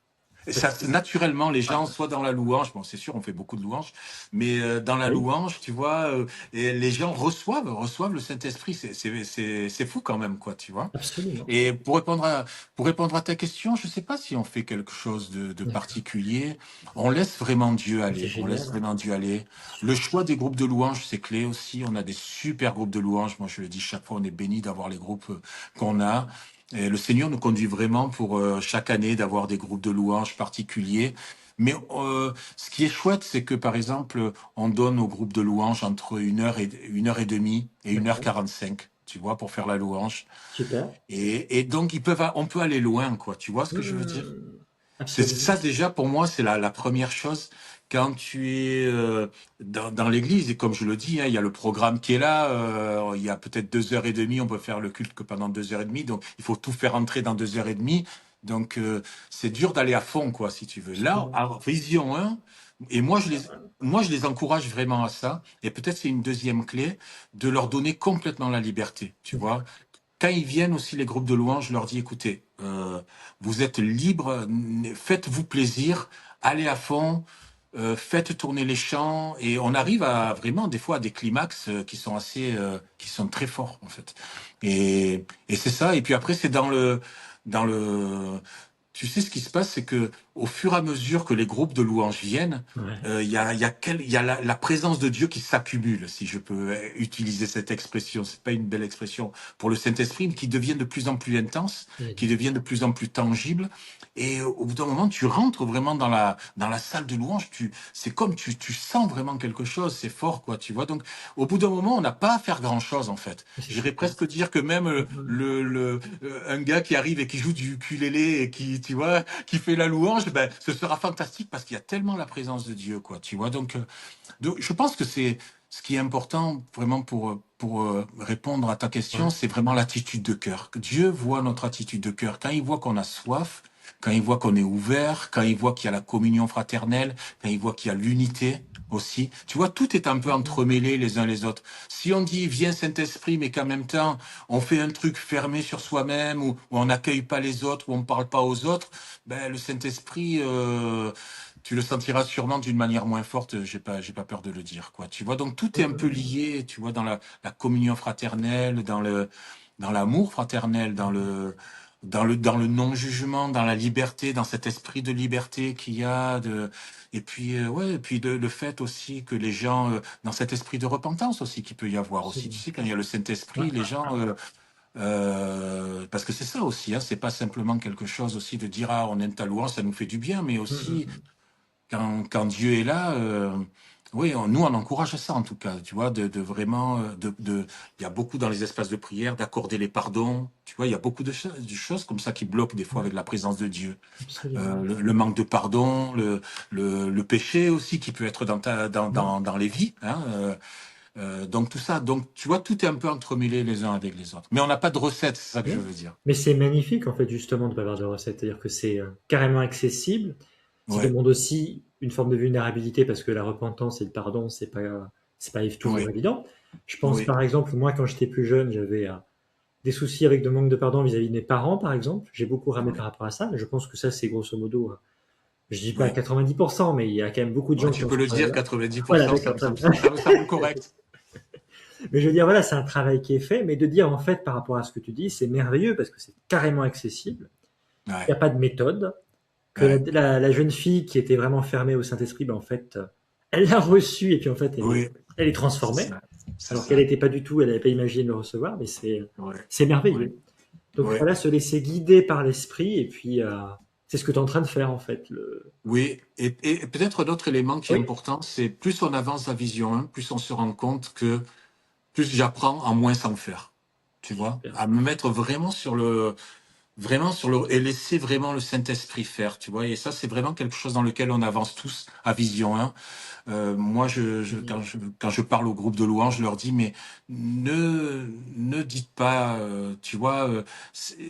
Et Ça ça, se fait. naturellement, les Ouais, gens, soit dans la louange, bon, c'est sûr, on fait beaucoup de louanges, mais dans la oui, louange, tu vois, et les gens reçoivent le Saint-Esprit. C'est fou quand même, quoi, tu vois. absolument. Et pour répondre à ta question, je ne sais pas si on fait quelque chose de D'accord. particulier. On laisse vraiment Dieu C'est aller. On laisse génial. vraiment Dieu aller. C'est Le super. choix des groupes de louanges, c'est clé aussi. On a des super groupes de louanges. Moi, je le dis chaque fois, on est béni d'avoir les groupes qu'on a. Et le Seigneur nous conduit vraiment pour chaque année d'avoir des groupes de louanges particuliers. Mais ce qui est chouette, c'est que par exemple, on donne aux groupes de louanges entre une heure et demie et une heure D'accord. 45, tu vois, pour faire la louange. Super. Et donc, on peut aller loin, quoi. Tu vois ce que je veux dire? C'est Absolument. ça déjà pour moi, c'est la première chose. Quand tu es dans l'église, et comme je le dis, hein, il y a le programme qui est là, il y a peut-être 2 heures et demie, on peut faire le culte que pendant 2 heures et demie, donc il faut tout faire entrer dans 2 heures et demie. Donc c'est dur d'aller à fond, quoi, si tu veux. Là, Absolument. à Vision 1, et moi je les encourage vraiment à ça, et peut-être c'est une deuxième clé, de leur donner complètement la liberté, tu vois. quand ils viennent aussi, les groupes de louanges, je leur dis, écoutez, vous êtes libres, faites-vous plaisir, allez à fond, faites tourner les chants, et on arrive à vraiment, des fois, à des climax qui sont très forts, en fait. Et c'est ça, et puis après, c'est dans le, tu sais, ce qui se passe, c'est que au fur et à mesure que les groupes de louanges viennent, Ouais. il y a la présence de Dieu qui s'accumule, si je peux utiliser cette expression. C'est pas une belle expression pour le Saint-Esprit, mais qui devient de plus en plus intense, qui devient de plus en plus tangible. Et au bout d'un moment, tu rentres vraiment dans la salle de louange. C'est comme tu sens vraiment quelque chose. C'est fort, quoi. Tu vois. Donc, au bout d'un moment, on n'a pas à faire grand-chose, en fait. C'est J'irais super. presque dire que même un gars qui arrive et qui joue du ukulélé et qui, tu vois, qui fait la louange, ben, ce sera fantastique parce qu'il y a tellement la présence de Dieu, quoi, tu vois. Donc je pense que c'est ce qui est important vraiment pour répondre à ta question, Ouais. c'est vraiment l'attitude de cœur. Que Dieu voit notre attitude de cœur. Quand il voit qu'on a soif, quand il voit qu'on est ouvert, quand il voit qu'il y a la communion fraternelle, quand il voit qu'il y a l'unité aussi. Tu vois, tout est un peu entremêlé les uns les autres. Si on dit viens Saint-Esprit, mais qu'en même temps on fait un truc fermé sur soi-même, ou on n'accueille pas les autres, ou on ne parle pas aux autres, ben le Saint-Esprit, tu le sentiras sûrement d'une manière moins forte. J'ai pas peur de le dire, quoi. Tu vois, donc tout est un peu lié. Tu vois, dans la communion fraternelle, dans l'amour fraternel, dans le non-jugement, dans la liberté, dans cet esprit de liberté qu'il y a, et puis ouais, et puis le fait aussi que les gens, dans cet esprit de repentance aussi qu'il peut y avoir aussi. Tu Absolument. sais, quand il y a le Ouais. Saint-Esprit, les gens, parce que c'est ça aussi, hein, c'est pas simplement quelque chose aussi de dire ah on aime ta louange, ça nous fait du bien, mais aussi Mm. quand Dieu est là, oui, nous on encourage ça en tout cas, tu vois, de vraiment, il y a beaucoup dans les espaces de prière d'accorder les pardons, tu vois, il y a beaucoup de choses comme ça qui bloquent des fois Ouais. avec la présence de Dieu. Absolument. Le manque de pardon, le péché aussi qui peut être Mm. dans les vies, hein, donc tout ça, donc tu vois, tout est un peu entremêlé les uns avec les autres. Mais on n'a pas de recette, c'est ça que je Ouais. veux dire. Mais c'est magnifique en fait justement de ne pas avoir de recette, c'est-à-dire que c'est carrément accessible. Ça Ouais, demande aussi une forme de vulnérabilité parce que la repentance et le pardon, c'est pas toujours oui, évident. Je pense oui, par exemple, moi quand j'étais plus jeune, j'avais des soucis avec de manque de pardon vis-à-vis de mes parents par exemple. J'ai beaucoup ramé oui, par rapport à ça, mais je pense que ça c'est grosso modo, je dis pas oui. 90%, mais il y a quand même beaucoup de Ouais, gens qui tu ont peux ce le dire, problème-là. Voilà, 90%, d'accord, très bien. ça me semble correct. Mais je veux dire, voilà, c'est un travail qui est fait, mais de dire en fait par rapport à ce que tu dis, c'est merveilleux parce que c'est carrément accessible. Il n'y Ouais, a pas de méthode. Que ouais, la jeune fille qui était vraiment fermée au Saint-Esprit, ben en fait, elle l'a reçu et puis en fait, oui, elle est c'est transformée. ça, c'est Alors qu'elle ça. n'était pas du tout, elle n'avait pas imaginé de le recevoir, mais Ouais, c'est ouais, merveilleux. Donc ouais, voilà, se laisser guider par l'Esprit et puis c'est ce que tu es en train de faire en fait. oui. Et peut-être un autre élément qui est Oui, important, c'est plus on avance la vision 1, plus on se rend compte que plus j'apprends à moins s'en faire. Tu vois, super. à me mettre vraiment sur le et laisser vraiment le Saint-Esprit faire, tu vois. Et ça, c'est vraiment quelque chose dans lequel on avance tous à vision 1. Moi, Génial. quand je parle au groupe de louanges, je leur dis, mais ne dites pas, tu vois,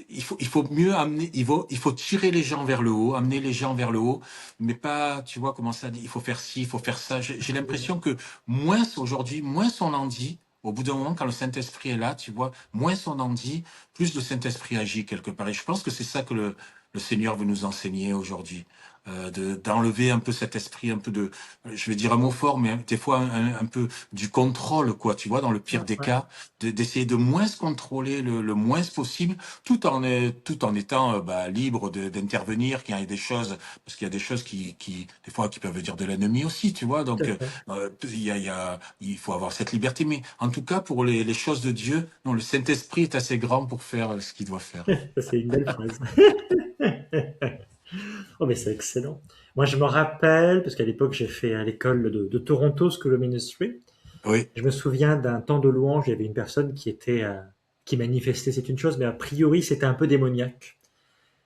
il faut mieux amener, il faut tirer les gens vers le haut, amener les gens vers le haut, mais pas, tu vois, comment ça dit, il faut faire ci, il faut faire ça. J'ai Absolument. l'impression que moins aujourd'hui, moins on en dit, au bout d'un moment, quand le Saint-Esprit est là, tu vois, moins on en dit, plus le Saint-Esprit agit quelque part. Et je pense que c'est ça que le Seigneur veut nous enseigner aujourd'hui, d'enlever un peu cet esprit, un peu de, je vais dire un mot fort, mais des fois un peu du contrôle, quoi, tu vois, dans le Ouais, pire des ouais, cas, d'essayer de moins se contrôler le moins possible, tout en étant libre d'intervenir, qu'il y ait des choses, parce qu'il y a des choses des fois, qui peuvent venir de l'ennemi aussi, tu vois, tout donc à fait. il faut avoir cette liberté, mais en tout cas, pour les choses de Dieu, non, le Saint-Esprit est assez grand pour faire ce qu'il doit faire. Ça, c'est une belle phrase. Oh, mais c'est excellent. Moi, je me rappelle, parce qu'à l'époque, j'ai fait à l'école de Toronto School of Ministry. Oui, Je me souviens d'un temps de louange, il y avait une personne qui manifestait, c'est une chose, mais a priori, c'était un peu démoniaque.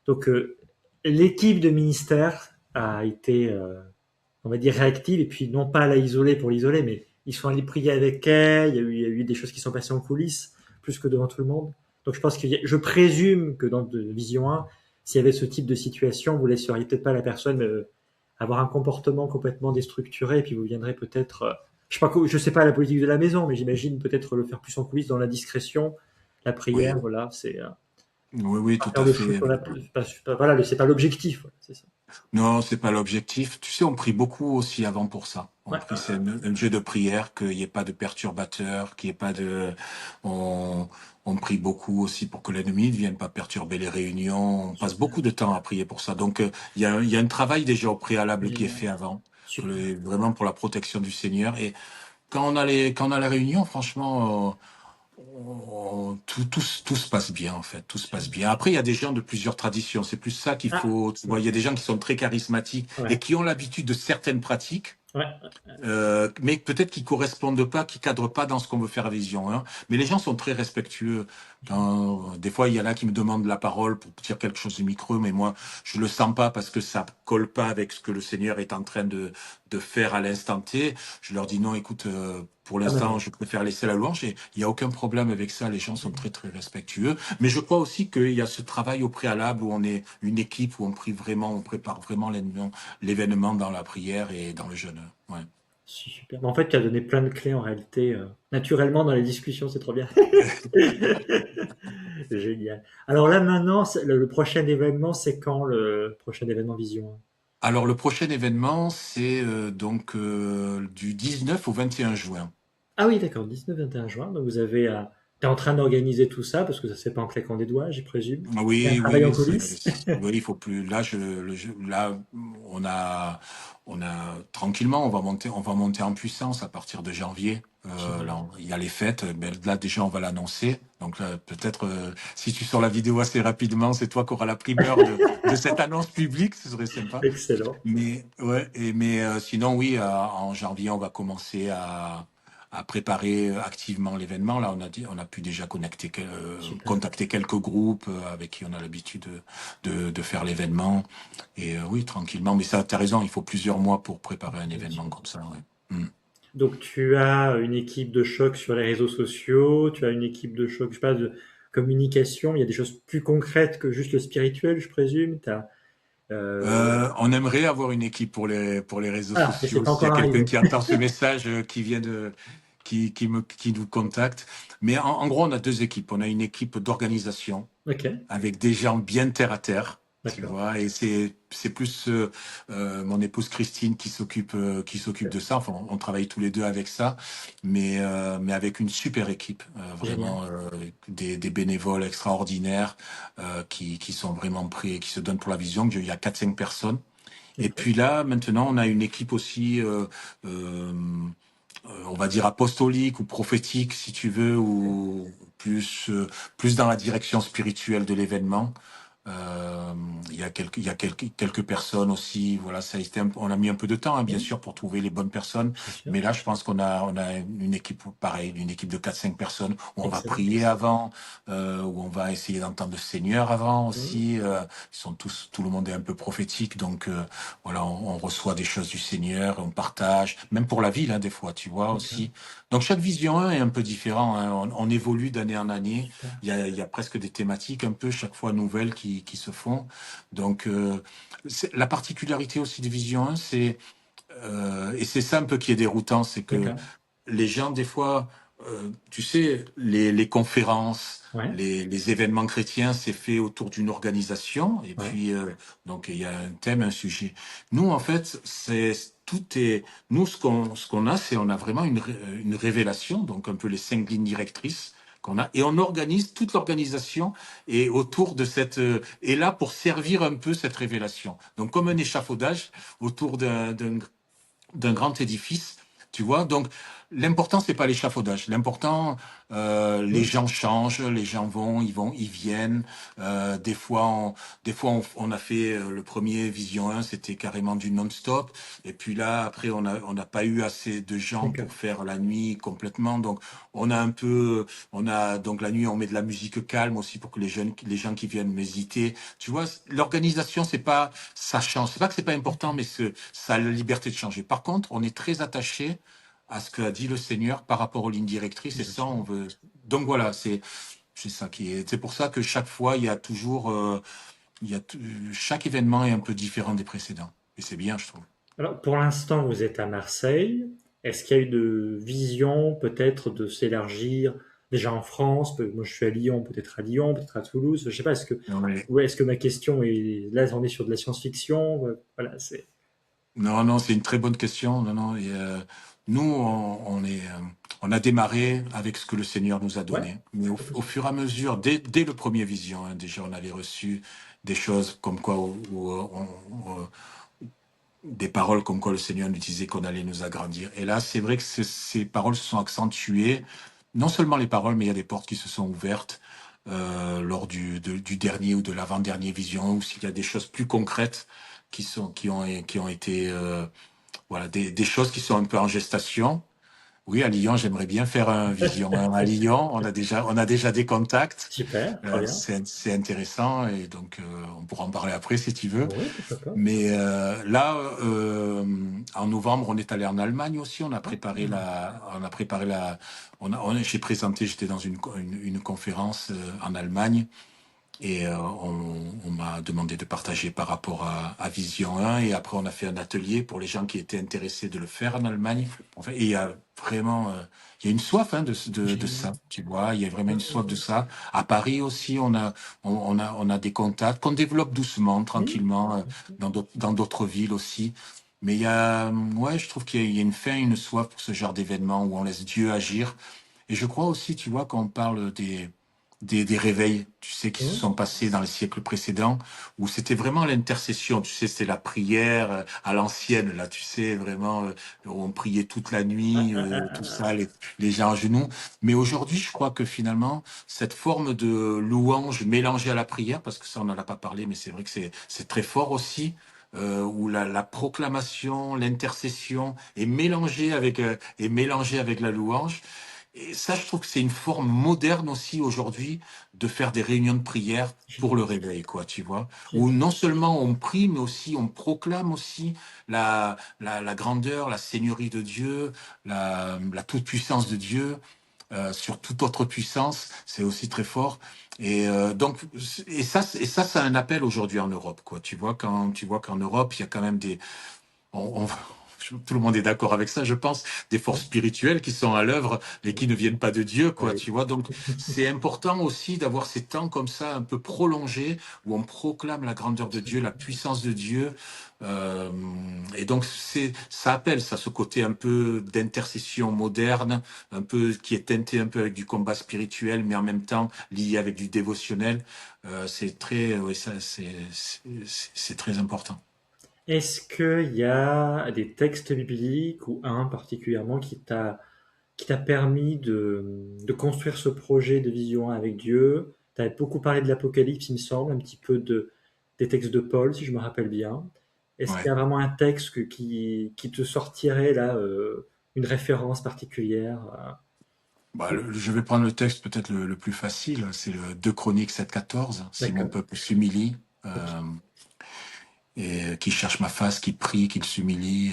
Donc, l'équipe de ministère a été, on va dire, réactive, et puis non pas à la isoler pour l'isoler, mais ils sont allés prier avec elle, il y a eu des choses qui sont passées en coulisses, plus que devant tout le monde. Donc, je présume que dans Vision 1, s'il y avait ce type de situation, vous laisseriez peut-être pas la personne avoir un comportement complètement déstructuré, et puis vous viendrez peut-être, je sais pas la politique de la maison, mais j'imagine peut-être le faire plus en coulisses dans la discrétion, la prière, Oui, voilà, c'est oui, oui, pas tout faire à des choses fait. qu'on a, voilà, c'est pas l'objectif, voilà, c'est ça. Non, c'est pas l'objectif. Tu sais, on prie beaucoup aussi avant pour ça. On Ouais, prie, c'est un jeu de prière, qu'il n'y ait pas de perturbateurs, qu'il n'y ait pas on, on prie beaucoup aussi pour que l'ennemi ne vienne pas perturber les réunions. On passe super, beaucoup de temps à prier pour ça. Donc, il y a un travail déjà au préalable qui est génial, fait avant, super. vraiment pour la protection du Seigneur. Et quand on a la réunion, franchement, tout se passe bien, en fait. Tout se passe bien. Après, il y a des gens de plusieurs traditions. C'est plus ça qu'il Ah, faut. Tu vois, il y a des gens qui sont très charismatiques et ouais, qui ont l'habitude de certaines pratiques, ouais, mais peut-être qui correspondent pas, qui cadrent pas dans ce qu'on veut faire à Vision, hein. Mais les gens sont très respectueux. Des fois, il y en a qui me demandent la parole pour dire quelque chose du micro, mais moi, je le sens pas parce que ça colle pas avec ce que le Seigneur est en train de faire à l'instant T. Je leur dis non, écoute, pour ah, l'instant, non, je préfère laisser la louange et il y a aucun problème avec ça. Les gens sont génial. très, très respectueux. Mais je crois aussi qu'il y a ce travail au préalable où on est une équipe, où on prie vraiment, on prépare vraiment l'événement dans la prière et dans le jeûne. Ouais. Super. Mais en fait, tu as donné plein de clés en réalité, naturellement dans les discussions, c'est trop bien. Génial. Alors là, maintenant, le prochain événement, c'est quand le prochain événement Vision 1? Alors, le prochain événement, c'est du 19 au 21 juin. Ah oui, d'accord, 19-21 juin. Donc vous avez, t'es en train d'organiser tout ça parce que ça se fait pas en claquant des doigts, j'y présume. Il y a un Oui, oui, travail en oui, coulisses. oui, il faut plus. Là, là, on a tranquillement, on va monter en puissance à partir de janvier. Génial. Là, il y a les fêtes. Ben, là, déjà, on va l'annoncer. Donc, peut-être, si tu sors la vidéo assez rapidement, c'est toi qui auras la primeur de cette annonce publique. Ce serait sympa. Excellent. Mais ouais, mais sinon oui, en janvier, on va commencer à préparer activement l'événement. Là, on a pu déjà Super. contacter quelques groupes avec qui on a l'habitude de faire l'événement. Et oui, tranquillement. Mais ça, t'as raison, il faut plusieurs mois pour préparer un Bien sûr. événement comme ça. Ouais. Mm. Donc tu as une équipe de choc sur les réseaux sociaux, tu as une équipe de choc, je sais pas, de communication. Il y a des choses plus concrètes que juste le spirituel, je présume. On aimerait avoir une équipe pour les réseaux Ah, mais c'est sociaux. pas S'il y a encore quelqu'un arrivé. qui entend ce message, qui nous contacte. Mais en gros, on a deux équipes. On a une équipe d'organisation Ok, avec des gens bien terre à terre, tu d'accord. vois. Et c'est plus mon épouse Christine qui s'occupe de ça. Enfin, on travaille tous les deux avec ça, mais avec une super équipe, Génial. vraiment des bénévoles extraordinaires qui sont vraiment prêts, qui se donnent pour la vision. Il y a 4 5 personnes. Et Ok. puis là, maintenant, on a une équipe aussi. Euh, on va dire apostolique ou prophétique si tu veux, ou plus dans la direction spirituelle de l'événement. Quelques personnes aussi. Voilà, ça a été on a mis un peu de temps, hein, bien Oui, sûr, pour trouver les bonnes personnes. bien sûr. Mais là, je pense on a une équipe pareille, une équipe de 4 5 personnes où on va Excellent. prier avant, où on va essayer d'entendre le Seigneur avant Oui, aussi. Tout le monde est un peu prophétique, donc voilà, on reçoit des choses du Seigneur, on partage, même pour la ville, hein, des fois, tu vois d'accord. aussi. Donc chaque vision 1 est un peu différent, hein. On évolue d'année en année. Super. Il y a presque des thématiques un peu chaque fois nouvelles qui se font. Donc la particularité aussi de Vision 1, et c'est ça un peu qui est déroutant, c'est que D'accord. les gens des fois, tu sais, les conférences, Ouais, les événements chrétiens, c'est fait autour d'une organisation et ouais. puis donc il y a un thème, un sujet. Nous en fait, c'est tout est nous ce qu'on a, c'est on a vraiment une révélation, donc un peu les 5 lignes directrices qu'on a et on organise toute l'organisation et autour de cette est là pour servir un peu cette révélation. Donc comme un échafaudage autour d'un grand édifice, tu vois. Donc, l'important, c'est pas l'échafaudage. L'important, les Oui, gens changent, les gens ils viennent. Des fois, on a fait le premier Vision 1, c'était carrément du non-stop. Et puis là, après, on n'a pas eu assez de gens d'accord. pour faire la nuit complètement. Donc, on a un peu, on a donc la nuit, on met de la musique calme aussi pour que les gens qui viennent méditer. Tu vois, l'organisation, c'est pas ça change. C'est pas que c'est pas important, mais ça a la liberté de changer. Par contre, on est très attaché à ce qu'a dit le Seigneur par rapport aux lignes directrices, et Bien ça, sûr. on veut. Donc voilà, c'est ça qui est. C'est pour ça que chaque fois, il y a toujours, chaque événement est un peu différent des précédents, et c'est bien, je trouve. Alors, pour l'instant, vous êtes à Marseille. Est-ce qu'il y a eu de vision, peut-être, de s'élargir déjà en France, moi je suis à Lyon, peut-être à Toulouse, je sais pas, Oui. est-ce que ma question est, là on est sur de la science-fiction, voilà, c'est, Non, non, c'est une très bonne question. Non, non. Nous, on a démarré avec ce que le Seigneur nous a ouais, donné. Mais au fur et à mesure, dès le premier vision, hein, déjà, on avait reçu des choses comme quoi, des paroles comme quoi le Seigneur nous disait qu'on allait nous agrandir. Et là, c'est vrai que ces paroles se sont accentuées. Non seulement les paroles, mais il y a des portes qui se sont ouvertes lors du dernier ou de l'avant-dernier vision, ou s'il y a des choses plus concrètes qui ont été voilà, des choses qui sont un peu en gestation. Oui, à Lyon, j'aimerais bien faire un vision 1 à Lyon. On a déjà des contacts. super, très bien. C'est intéressant et donc on pourra en parler après si tu veux. Oui, pourquoi pas. Mais là, en novembre, on est allé en Allemagne aussi. J'ai présenté. J'étais dans une conférence en Allemagne. Et on m'a demandé de partager par rapport à Vision 1. Et après, on a fait un atelier pour les gens qui étaient intéressés de le faire en Allemagne. Enfin, et il y a vraiment il y a une soif hein, de Génial. ça, tu vois. Il y a vraiment Ouais, une ouais, soif de ouais. ça. À Paris aussi, on a des contacts qu'on développe doucement, tranquillement, dans d'autres villes aussi. Mais il y a, ouais, je trouve qu'il y a une faim, une soif pour ce genre d'événement où on laisse Dieu agir. Et je crois aussi, tu vois, quand on parle des réveils, tu sais, qui se Mhm. sont passés dans les siècles précédents, où c'était vraiment l'intercession, tu sais, c'est la prière à l'ancienne, là, tu sais, vraiment, où on priait toute la Ah, nuit, ah, ah, tout ah, ça, les gens à genoux. Mais aujourd'hui, je crois que finalement, cette forme de louange mélangée à la prière, parce que ça, on n'en a pas parlé, mais c'est vrai que c'est très fort aussi, où la proclamation, l'intercession est mélangée avec la louange. Et ça, je trouve que c'est une forme moderne aussi aujourd'hui de faire des réunions de prière pour le génial, réveil, quoi, tu vois. Où génial. non seulement on prie, mais aussi on proclame aussi la grandeur, la seigneurie de Dieu, la toute-puissance de Dieu sur toute autre puissance. C'est aussi très fort. Et ça, c'est un appel aujourd'hui en Europe, quoi. Tu vois qu'en Europe, il y a quand même on- on- tout le monde est d'accord avec ça, je pense, des Ouais, forces spirituelles qui sont à l'œuvre et qui ne viennent pas de Dieu, quoi, ouais. tu vois. Donc, c'est important aussi d'avoir ces temps comme ça, un peu prolongés, où on proclame la grandeur de Dieu, la Absolument. puissance de Dieu. Euh, et donc, ça appelle ça, ce côté un peu d'intercession moderne, un peu qui est teinté un peu avec du combat spirituel, mais en même temps lié avec du dévotionnel. Oui, ça, c'est très important. Est-ce qu'il y a des textes bibliques ou un particulièrement qui t'a permis de construire ce projet de vision avec Dieu? Tu as beaucoup parlé de l'Apocalypse, il me semble, un petit peu des textes de Paul, si je me rappelle bien. Est-ce qu'il y Ouais. a vraiment un texte qui te sortirait là, une référence particulière? Bah, je vais prendre le texte peut-être le plus facile, c'est le 2 Chroniques 7,14. Si mon D'accord, peuple s'humilie ok. et qui cherche ma face, qui prie, qu'il s'humilie,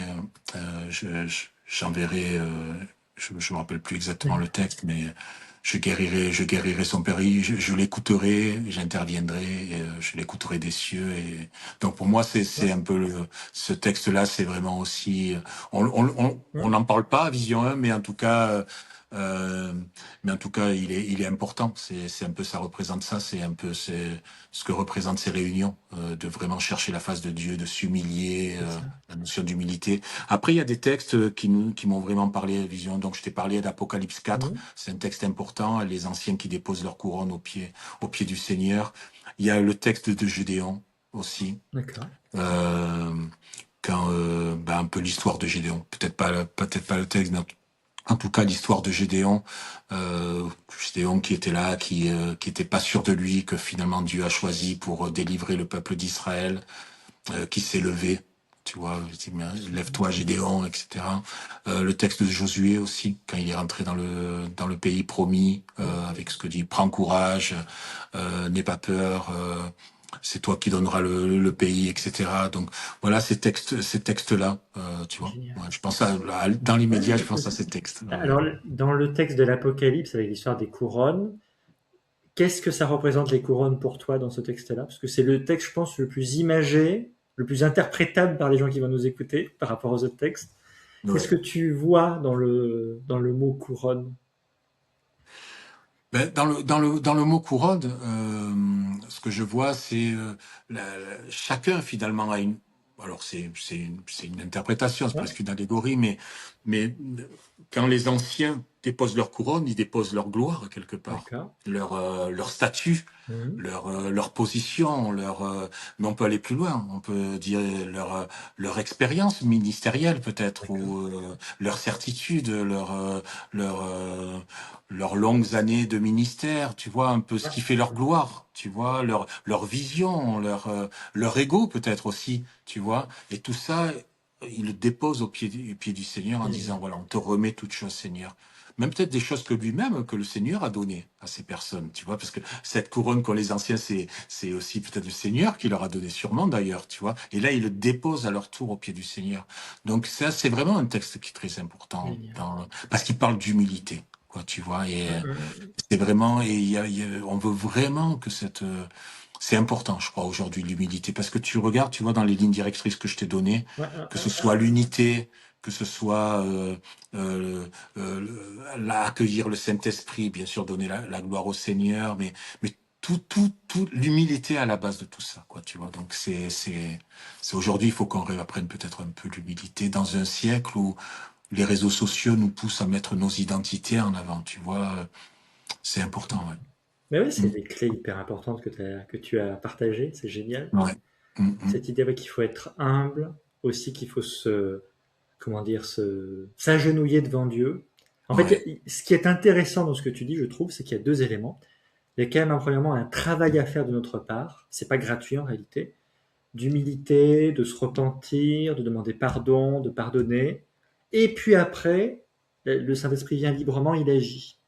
j'enverrai, je me rappelle plus exactement le texte, mais je guérirai son péril, je l'écouterai, j'interviendrai, et, je l'écouterai des cieux. Et donc pour moi, c'est Ouais. un peu ce texte-là, c'est vraiment aussi, on Hmm. n'en parle pas à Vision 1, euh, mais en tout cas, il est important. C'est un peu, ça représente ça, c'est un peu, c'est ce que représentent ces réunions, de vraiment chercher la face de Dieu, de s'humilier, C'est ça. la notion d'humilité. Après, il y a des textes qui m'ont vraiment parlé, Vision. Donc, je t'ai parlé d'Apocalypse 4. Hmm. C'est un texte important. Les anciens qui déposent leur couronne au pied du Seigneur. Il y a le texte de Gédéon aussi. D'accord. Euh, un peu l'histoire de Gédéon. Peut-être pas le texte, mais en tout cas l'histoire de Gédéon. Gédéon qui était là, qui était pas sûr de lui, que finalement Dieu a choisi pour délivrer le peuple d'Israël, qui s'est levé. Tu vois, il dit, mais Absolument. lève-toi Gédéon, etc. Le texte de Josué aussi, quand il est rentré dans le pays promis, Hmm. avec ce que dit, prends courage, n'aie pas peur, c'est toi qui donneras le pays, etc. Donc voilà ces textes-là, tu vois. Génial. Ouais, je pense dans l'immédiat, je Ouais, pense à ces textes. Ouais. alors, dans le texte de l'Apocalypse, avec l'histoire des couronnes, qu'est-ce que ça représente les couronnes pour toi dans ce texte-là? Parce que c'est le texte, je pense, le plus imagé, le plus interprétable par les gens qui vont nous écouter par rapport aux autres textes. Qu'est-ce Ouais. que tu vois dans le mot couronne? Ben, dans le mot couronne, ce que je vois, c'est chacun finalement a une. Alors c'est une interprétation, c'est Ouais, presque une allégorie, mais quand les anciens déposent leur couronne, ils déposent leur gloire quelque part, d'accord. leur statut, Mhm. leur position, mais on peut aller plus loin, on peut dire leur expérience ministérielle peut-être, D'accord. ou leur certitude, leur, euh, leurs longues années de ministère, tu vois, un peu ce Ouais. qui fait leur gloire, tu vois, leur vision, leur ego peut-être aussi, tu vois, et tout ça, ils le déposent au pied du Seigneur en disant, Mhm. voilà, on te remet toutes choses, Seigneur. Même peut-être des choses que lui-même, que le Seigneur a données à ces personnes, tu vois, parce que cette couronne qu'ont les anciens, c'est aussi peut-être le Seigneur qui leur a donné, sûrement d'ailleurs, tu vois. Et là, ils le déposent à leur tour au pied du Seigneur. Donc ça, c'est vraiment un texte qui est très important, Génial. parce qu'il parle d'humilité, quoi, tu vois. Et Mhm. c'est vraiment, et on veut vraiment que c'est important, je crois, aujourd'hui, l'humilité, parce que tu regardes, tu vois, dans les lignes directrices que je t'ai données, Ouais, ouais, que ouais. ce soit l'unité, que ce soit accueillir le Saint-Esprit, bien sûr, donner la gloire au Seigneur, mais tout, l'humilité à la base de tout ça, quoi, tu vois. Donc c'est aujourd'hui, il faut qu'on réapprenne peut-être un peu l'humilité dans un siècle où les réseaux sociaux nous poussent à mettre nos identités en avant, tu vois. C'est important, Mais oui, ouais. c'est des clés hyper importantes que tu as partagées, c'est génial. Ouais. Cette idée ouais, qu'il faut être humble, aussi qu'il faut comment dire, s'agenouiller devant Dieu. En fait, Ouais. ce qui est intéressant dans ce que tu dis, je trouve, c'est qu'il y a deux éléments. Il y a quand même, premièrement, un travail à faire de notre part. C'est pas gratuit en réalité. D'humilité, de se repentir, de demander pardon, de pardonner. Et puis après, le Saint-Esprit vient librement, il agit.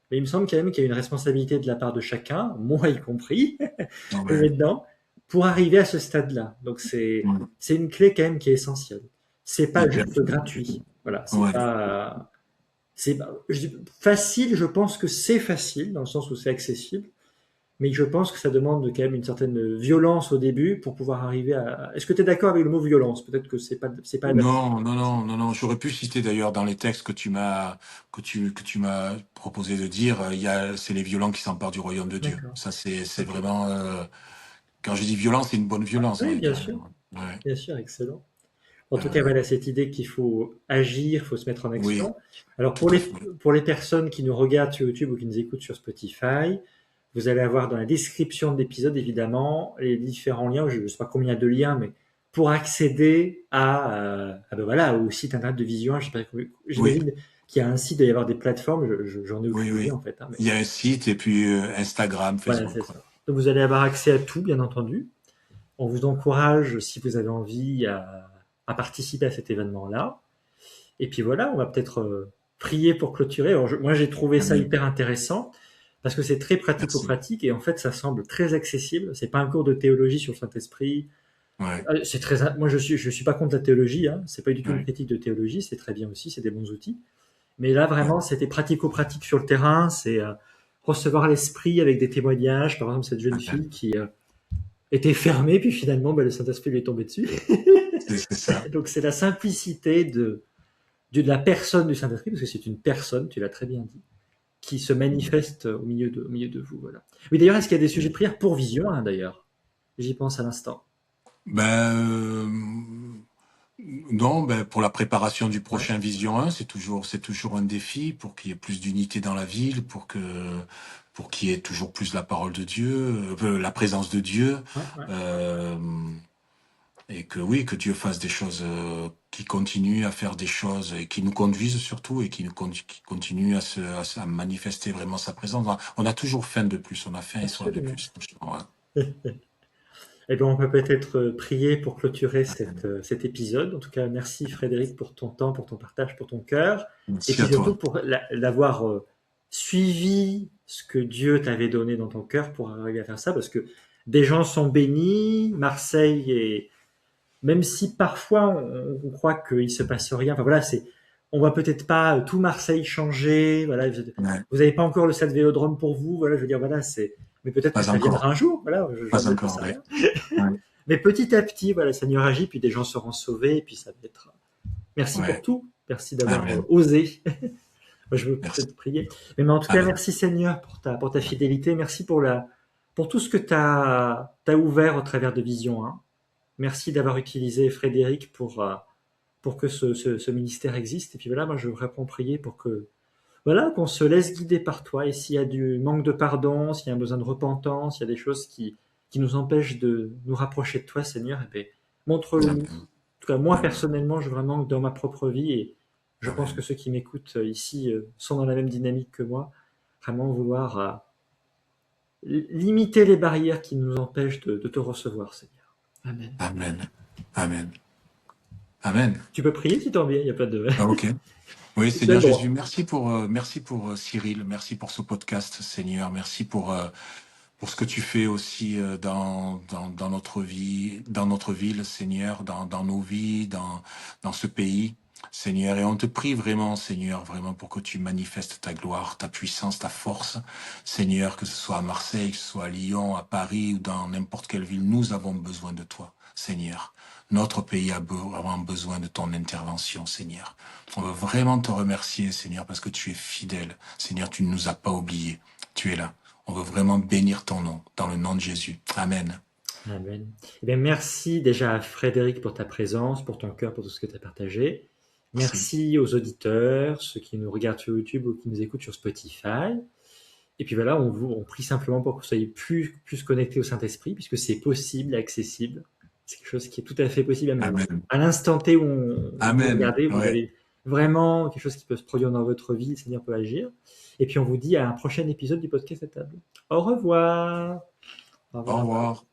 Mais il me semble quand même qu'il y a une responsabilité de la part de chacun, moi y compris, je Ouais. mets dedans, pour arriver à ce stade-là. Donc Ouais. c'est une clé quand même qui est essentielle. C'est pas Hyper. juste gratuit. Voilà, Ouais. facile. Je pense que c'est facile dans le sens où c'est accessible, mais je pense que ça demande quand même une certaine violence au début pour pouvoir arriver à. Est-ce que tu es d'accord avec le mot violence? Peut-être que c'est pas adapté. Non, non, non, non, non. J'aurais pu citer d'ailleurs dans les textes que tu m'as proposé de dire, c'est les violents qui s'emparent du royaume de Dieu. D'accord. Ça, c'est Ok. vraiment, quand je dis violence, c'est une bonne violence, Oui, ouais, carrément. Ouais. bien sûr, excellent. En tout cas, Euh, voilà cette idée qu'il faut agir, il faut se mettre en oui, action. Alors tout à fait. pour les personnes qui nous regardent sur YouTube ou qui nous écoutent sur Spotify, vous allez avoir dans la description de l'épisode évidemment les différents liens. Je ne sais pas combien de liens, mais pour accéder ben voilà, au site internet de Vision 1, je sais pas, Oui, j'imagine qu'il y a un site, il doit y avoir des plateformes. J'en ai oui, aucune idée oui. en fait. Hein, mais Il y a un site et puis Instagram, voilà, c'est Facebook. Ouais. ça. Donc vous allez avoir accès à tout, bien entendu. On vous encourage, si vous avez envie, à participer à cet événement-là. Et puis voilà, on va peut-être prier pour clôturer. Alors, moi, j'ai trouvé ça Amen. hyper intéressant parce que c'est très Merci. pratico-pratique et en fait, ça semble très accessible. C'est pas un cours de théologie sur le Saint-Esprit. Ouais, C'est très, moi, je suis pas contre la théologie. Hein. C'est pas du tout une ouais, critique de théologie. C'est très bien aussi. C'est des bons outils. Mais là, ouais. vraiment, c'était pratico-pratique sur le terrain. C'est recevoir l'esprit avec des témoignages. Par exemple, cette jeune Amen. fille qui était fermée, puis finalement, le Saint-Esprit lui est tombé dessus. C'est ça. Donc, c'est la simplicité de la personne du Saint-Esprit, parce que c'est une personne, tu l'as très bien dit, qui se manifeste au milieu de vous. Voilà. Oui, d'ailleurs, est-ce qu'il y a des sujets de prière pour Vision, hein, d'ailleurs? J'y pense à l'instant. Ben, non, ben, pour la préparation du Ouais, prochain Vision 1, c'est toujours un défi pour qu'il y ait plus d'unité dans la ville, pour qu'il y ait toujours plus la parole de Dieu, la présence de Dieu, ouais, ouais. euh, et que oui, que Dieu fasse des choses, qui continuent à faire des choses et qui nous conduisent surtout et qui continuent à manifester vraiment sa présence. On a toujours faim de plus, on a faim et soif de Absolument. plus. Franchement, ouais. Eh bien, on peut peut-être prier pour clôturer cet épisode. En tout cas, merci Frédéric pour ton temps, pour ton partage, pour ton cœur. Et Merci puis à surtout toi. pour l'avoir suivi ce que Dieu t'avait donné dans ton cœur pour arriver à faire ça. Parce que des gens sont bénis, Marseille est, même si parfois on croit qu'il se passe rien. Enfin voilà, on va peut-être pas tout Marseille changer. Voilà, Ouais. vous n'avez pas encore le stade Vélodrome pour vous. Voilà, je veux dire, voilà, mais peut-être que Pas ça viendra encore, un jour. Voilà, pas j'en sais encore, ouais. rien. Ouais. Mais petit à petit, voilà, le Seigneur agit, puis des gens seront sauvés, et puis ça va être. Merci pour Ouais. tout. Merci d'avoir Amen. osé. Je veux Merci. peut-être prier. Mais en tout cas, Amen. merci Seigneur pour ta fidélité. Merci pour tout ce que tu as ouvert au travers de Vision 1. Merci d'avoir utilisé Frédéric pour que ce ministère existe. Et puis voilà, moi je voudrais prier pour que, voilà, qu'on se laisse guider par toi. Et s'il y a du manque de pardon, s'il y a un besoin de repentance, s'il y a des choses qui nous empêchent de nous rapprocher de toi, Seigneur, eh bien, montre-le-nous. Amen. En tout cas, moi Amen. personnellement, je vraiment dans ma propre vie, et je pense que Amen. ceux qui m'écoutent ici sont dans la même dynamique que moi, vraiment vouloir limiter les barrières qui nous empêchent de te recevoir, Seigneur. Amen. Amen. Amen. Amen. Tu peux prier si tu as envie, il n'y a pas de... Ah, ok. Oui, Tu as le Seigneur Jésus, droit. merci pour Cyril, merci pour ce podcast, Seigneur, merci pour ce que tu fais aussi dans notre vie, dans notre ville, Seigneur, dans nos vies, dans ce pays, Seigneur. Et on te prie vraiment, Seigneur, vraiment pour que tu manifestes ta gloire, ta puissance, ta force, Seigneur, que ce soit à Marseille, que ce soit à Lyon, à Paris ou dans n'importe quelle ville, nous avons besoin de toi, Seigneur. Notre pays a vraiment besoin de ton intervention, Seigneur. On veut vraiment te remercier, Seigneur, parce que tu es fidèle. Seigneur, tu ne nous as pas oubliés. Tu es là. On veut vraiment bénir ton nom, dans le nom de Jésus. Amen. Amen. Eh bien, merci déjà à Frédéric pour ta présence, pour ton cœur, pour tout ce que tu as partagé. Merci. Merci aux auditeurs, ceux qui nous regardent sur YouTube ou qui nous écoutent sur Spotify. Et puis voilà, on prie simplement pour que vous soyez plus connectés au Saint-Esprit, puisque c'est possible, accessible. C'est quelque chose qui est tout à fait possible. Même Amen. à l'instant T où vous Amen. regardez, vous Ouais. avez vraiment quelque chose qui peut se produire dans votre vie, le Seigneur peut agir. Et puis on vous dit à un prochain épisode du podcast à table. Au revoir. Au Au revoir. revoir.